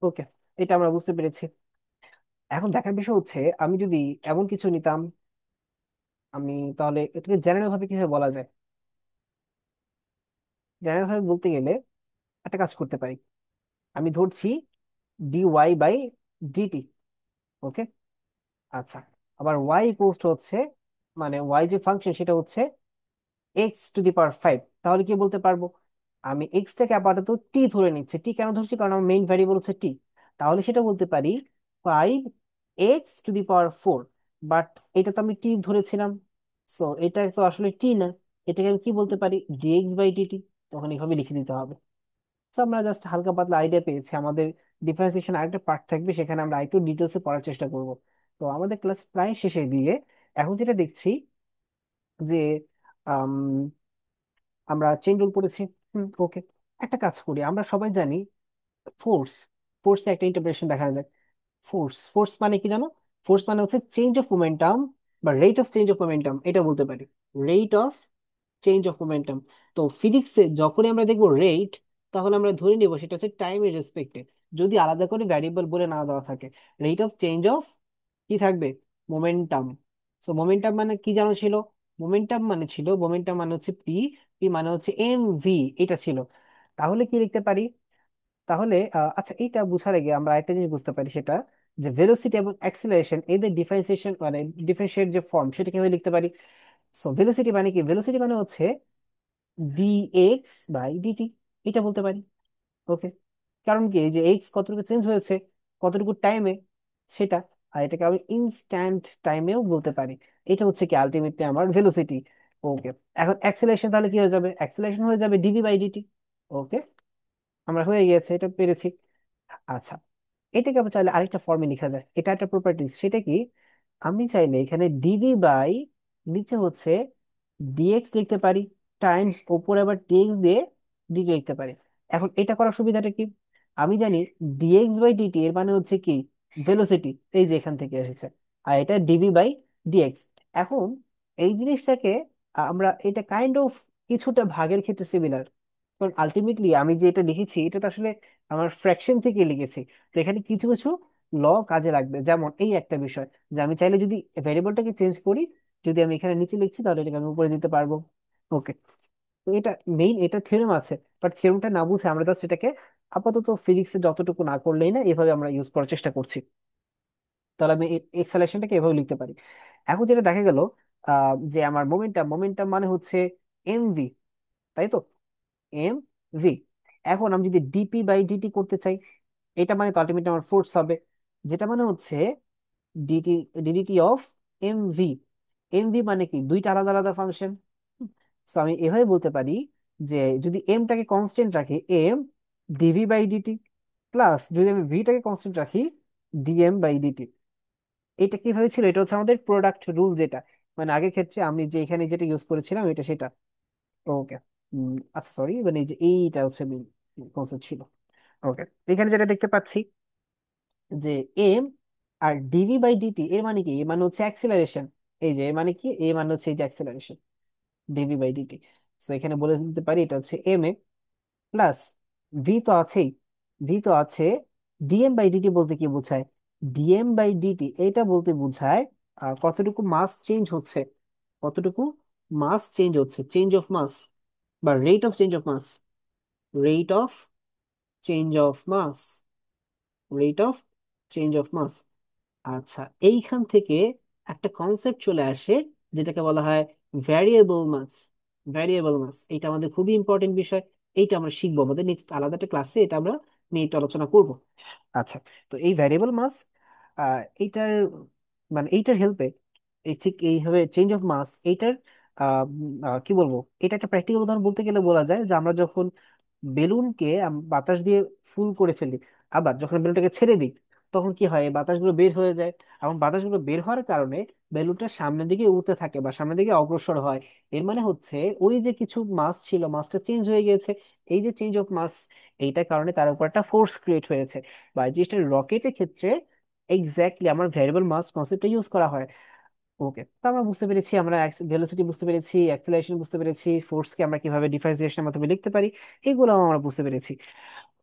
ওকে, এটা আমরা বুঝতে পেরেছি। এখন দেখার বিষয় হচ্ছে, আমি যদি এমন কিছু নিতাম, আমি তাহলে এটাকে জেনারেল ভাবে কিভাবে বলা যায়। জেনারেল ভাবে বলতে গেলে একটা কাজ করতে পারি, আমি ধরছি dy/dt। ওকে, আচ্ছা। আবার y হচ্ছে, মানে y যে ফাংশন সেটা হচ্ছে x⁵। তাহলে কি বলতে পারবো, আমি টাকে আপাতত টি ধরে নিচ্ছি। টি কেন ধরছি, কারণ আমার মেইন ভ্যারিয়েবল হচ্ছে টি। তাহলে সেটা বলতে পারি 5x⁴। বাট এটা তো আমি টি ধরেছিলাম, সো এটা তো আসলে টি না। এটাকে আমি কি বলতে পারি, dx/dt। তখন এইভাবে লিখে দিতে হবে। তো আমরা জাস্ট হালকা পাতলা আইডিয়া পেয়েছি, আমাদের ডিফারেন্সিয়েশন আরেকটা পার্ট থাকবে, সেখানে আমরা আরেকটু ডিটেলসে পড়ার চেষ্টা করব। তো আমাদের ক্লাস প্রায় শেষের দিকে। এখন যেটা দেখছি যে আম, আমরা চেইন রুল পড়েছি। ওকে, একটা কাজ করি, আমরা সবাই জানি ফোর্স, ফোর্সে একটা ইন্টারপ্রিটেশন দেখা যায়। ফোর্স, ফোর্স মানে কি জানো, ফোর্স মানে হচ্ছে চেঞ্জ অফ মোমেন্টাম বা rate of change of momentum, এটা বলতে পারি, rate of change of momentum. তো ফিজিক্সে যখনই আমরা দেখবো রেট, তাহলে আমরা ধরে নিব সেটা হচ্ছে টাইমের রেসপেক্টে, যদি আলাদা করে ভ্যারিয়েবল বলে না দেওয়া থাকে। রেট অফ চেঞ্জ অফ কি থাকবে, মোমেন্টাম। সো মোমেন্টাম মানে কি জানো ছিল, মোমেন্টাম মানে হচ্ছে পি, পি মানে হচ্ছে mv, এটা ছিল। তাহলে কি লিখতে পারি, তাহলে আচ্ছা, এইটা বুঝার আগে আমরা একটা জিনিস বুঝতে পারি, সেটা যে ভেলোসিটি এবং অ্যাক্সিলারেশন এদের ডিফারেন্সিয়েশন মানে ডিফারেন্সিয়েট যে ফর্ম, সেটা কিভাবে লিখতে পারি। সো ভেলোসিটি মানে কি, ভেলোসিটি মানে হচ্ছে dx/dt, এটা বলতে পারি। ওকে, কারণ কি, এই যে এক্স কতটুকু চেঞ্জ হয়েছে, কতটুকু টাইমে, সেটা। আর এটাকে আমি ইনস্ট্যান্ট টাইমেও বলতে পারি। এটা হচ্ছে কি আলটিমেটলি আমার ভেলোসিটি। ওকে, এখন অ্যাক্সিলারেশন তাহলে কি হয়ে যাবে, অ্যাক্সিলারেশন হয়ে যাবে dv/dt। ওকে, আমরা হয়ে গেছে, এটা পেরেছি। আচ্ছা, এটাকে আবার চাইলে আরেকটা ফর্মে লেখা যায়, এটা একটা প্রপার্টিজ, সেটা কি, আমি চাইলে এখানে ডিভি বাই নিচে হচ্ছে ডিএক্স লিখতে পারি, টাইমস ওপরে আবার ডিএক্স দিয়ে ডিটি লিখতে পারি। এখন এটা করার সুবিধাটা কি, আমি জানি dx/dt এর মানে হচ্ছে কি ভেলোসিটি, এই যে এখান থেকে এসেছে, আর এটা dv/dx। এখন এই জিনিসটাকে আমরা এটা কাইন্ড অফ কিছুটা ভাগের ক্ষেত্রে সিমিলার, কারণ আলটিমেটলি আমি যে এটা লিখেছি এটা তো আসলে আমার ফ্র্যাকশন থেকে লিখেছি। তো এখানে কিছু কিছু ল কাজে লাগবে, যেমন এই একটা বিষয়, যে আমি চাইলে যদি ভ্যারিয়েবলটাকে চেঞ্জ করি, যদি আমি এখানে নিচে লিখছি তাহলে এটাকে আমি উপরে দিতে পারবো। ওকে, তো এটা মেইন, এটা থিওরেম আছে, বাট থিওরেমটা না বুঝে আমরা জাস্ট এটাকে আপাতত ফিজিক্সে যতটুকু না করলেই না, এভাবে আমরা ইউজ করার চেষ্টা করছি। তাহলে আমি এক্সেলেশনটাকে এভাবে লিখতে পারি। এখন যেটা দেখা গেল, যে আমার মোমেন্টাম, মোমেন্টাম মানে হচ্ছে mv, তাই তো, এম ভি। এখন আমি যদি dp/dt করতে চাই, এটা মানে তো আলটিমেটলি আমার ফোর্স হবে, যেটা মানে হচ্ছে dt d dt of mv। mv মানে কি, দুইটা আলাদা আলাদা ফাংশন। সো আমি এভাবে বলতে পারি যে যদি এমটাকে কনস্ট্যান্ট রাখি, এম dv/dt, প্লাস যদি আমি ভিটাকে কনস্ট্যান্ট রাখি, dm/dt। এটা কিভাবে ছিল, এটা হচ্ছে আমাদের প্রোডাক্ট রুল, যেটা মানে আগের ক্ষেত্রে আমি যে এখানে যেটা ইউজ করেছিলাম এটা সেটা। ওকে, আচ্ছা সরি, মানে এই যে এইটা হচ্ছে কনসেপ্ট ছিল। ওকে, এখানে যেটা দেখতে পাচ্ছি যে এম আর dv/dt এর মানে কি, এর মানে হচ্ছে অ্যাক্সিলারেশন। এই যে এর মানে কি, এ মানে হচ্ছে এই যে অ্যাক্সিলারেশন, dv/dt। তো এখানে বলে দিতে পারি এটা হচ্ছে এম এ, প্লাস ভি তো আছেই, ভি তো আছে। dm/dt বলতে কি বোঝায়, dm/dt এটা বলতে বোঝায় কতটুকু মাস চেঞ্জ হচ্ছে, কতটুকু মাস চেঞ্জ হচ্ছে, চেঞ্জ অফ মাস বা rate of change of mass, rate of change of mass, rate of change of mass. আচ্ছা, এইখান থেকে একটা কনসেপ্ট চলে আসে, যেটাকে বলা হয় ভ্যারিয়েবল মাস। ভ্যারিয়েবল মাস এটা আমাদের খুবই ইম্পর্টেন্ট বিষয়, এইটা আমরা শিখবো আমাদের নেক্সট আলাদা একটা ক্লাসে, এটা আমরা নিয়ে একটু আলোচনা করব। আচ্ছা, তো এই ভ্যারিয়েবল মাস, এইটার মানে এইটার হেল্পে, এই ঠিক এইভাবে চেঞ্জ অফ মাস এইটার কি বলবো, এটা একটা প্র্যাকটিক্যাল উদাহরণ বলতে গেলে বলা যায় যে আমরা যখন বেলুনকে বাতাস দিয়ে ফুল করে ফেলি, আবার যখন বেলুনটাকে ছেড়ে দিই তখন কি হয়, এই বাতাসগুলো বের হয়ে যায়, এবং বাতাসগুলো বের হওয়ার কারণে বেলুনটা সামনের দিকে উঠতে থাকে বা সামনের দিকে অগ্রসর হয়। এর মানে হচ্ছে ওই যে কিছু মাস ছিল, মাসটা চেঞ্জ হয়ে গিয়েছে। এই যে চেঞ্জ অফ মাস, এইটার কারণে তার উপর একটা ফোর্স ক্রিয়েট হয়েছে। বা এই জিনিসটা রকেটের ক্ষেত্রে এক্স্যাক্টলি আমার ভ্যারিয়েবল মাস কনসেপ্টটা ইউজ করা হয়। ওকে, তো আমরা বুঝতে পেরেছি, আমরা ভেলোসিটি বুঝতে পেরেছি, অ্যাক্সেলারেশন বুঝতে পেরেছি, ফোর্সকে আমরা কিভাবে ডিফারেন্সিয়েশনের মাধ্যমে লিখতে পারি, এগুলো আমরা বুঝতে পেরেছি।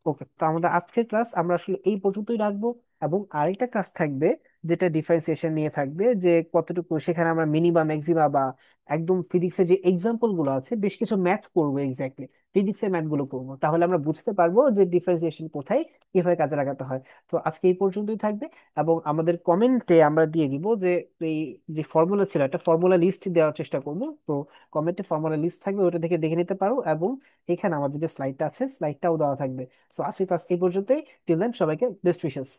ওকে, তো আমাদের আজকের ক্লাস আমরা আসলে এই পর্যন্তই রাখবো। এবং আরেকটা ক্লাস থাকবে যেটা ডিফারেন্সিয়েশন নিয়ে থাকবে, যে কতটুকু সেখানে আমরা মিনিমা ম্যাক্সিমা বা একদম ফিজিক্সের যে এক্সাম্পল গুলো আছে, বেশ কিছু ম্যাথ করবো, এক্স্যাক্টলি ফিজিক্সের ম্যাথ গুলো করবো, তাহলে আমরা বুঝতে পারবো যে ডিফারেন্সিয়েশন কোথায় কিভাবে কাজে লাগাতে হয়। তো আজকে এই পর্যন্তই থাকবে। এবং আমাদের কমেন্টে আমরা দিয়ে দিব যে এই যে ফর্মুলা ছিল, একটা ফর্মুলা লিস্ট দেওয়ার চেষ্টা করবো। তো কমেন্টে ফর্মুলা লিস্ট থাকবে, ওটা থেকে দেখে নিতে পারো। এবং এখানে আমাদের যে স্লাইডটা আছে, স্লাইডটাও দেওয়া থাকবে। সো আজকের ক্লাস এই পর্যন্তই। টিল দেন, সবাইকে বেস্ট উইশেস।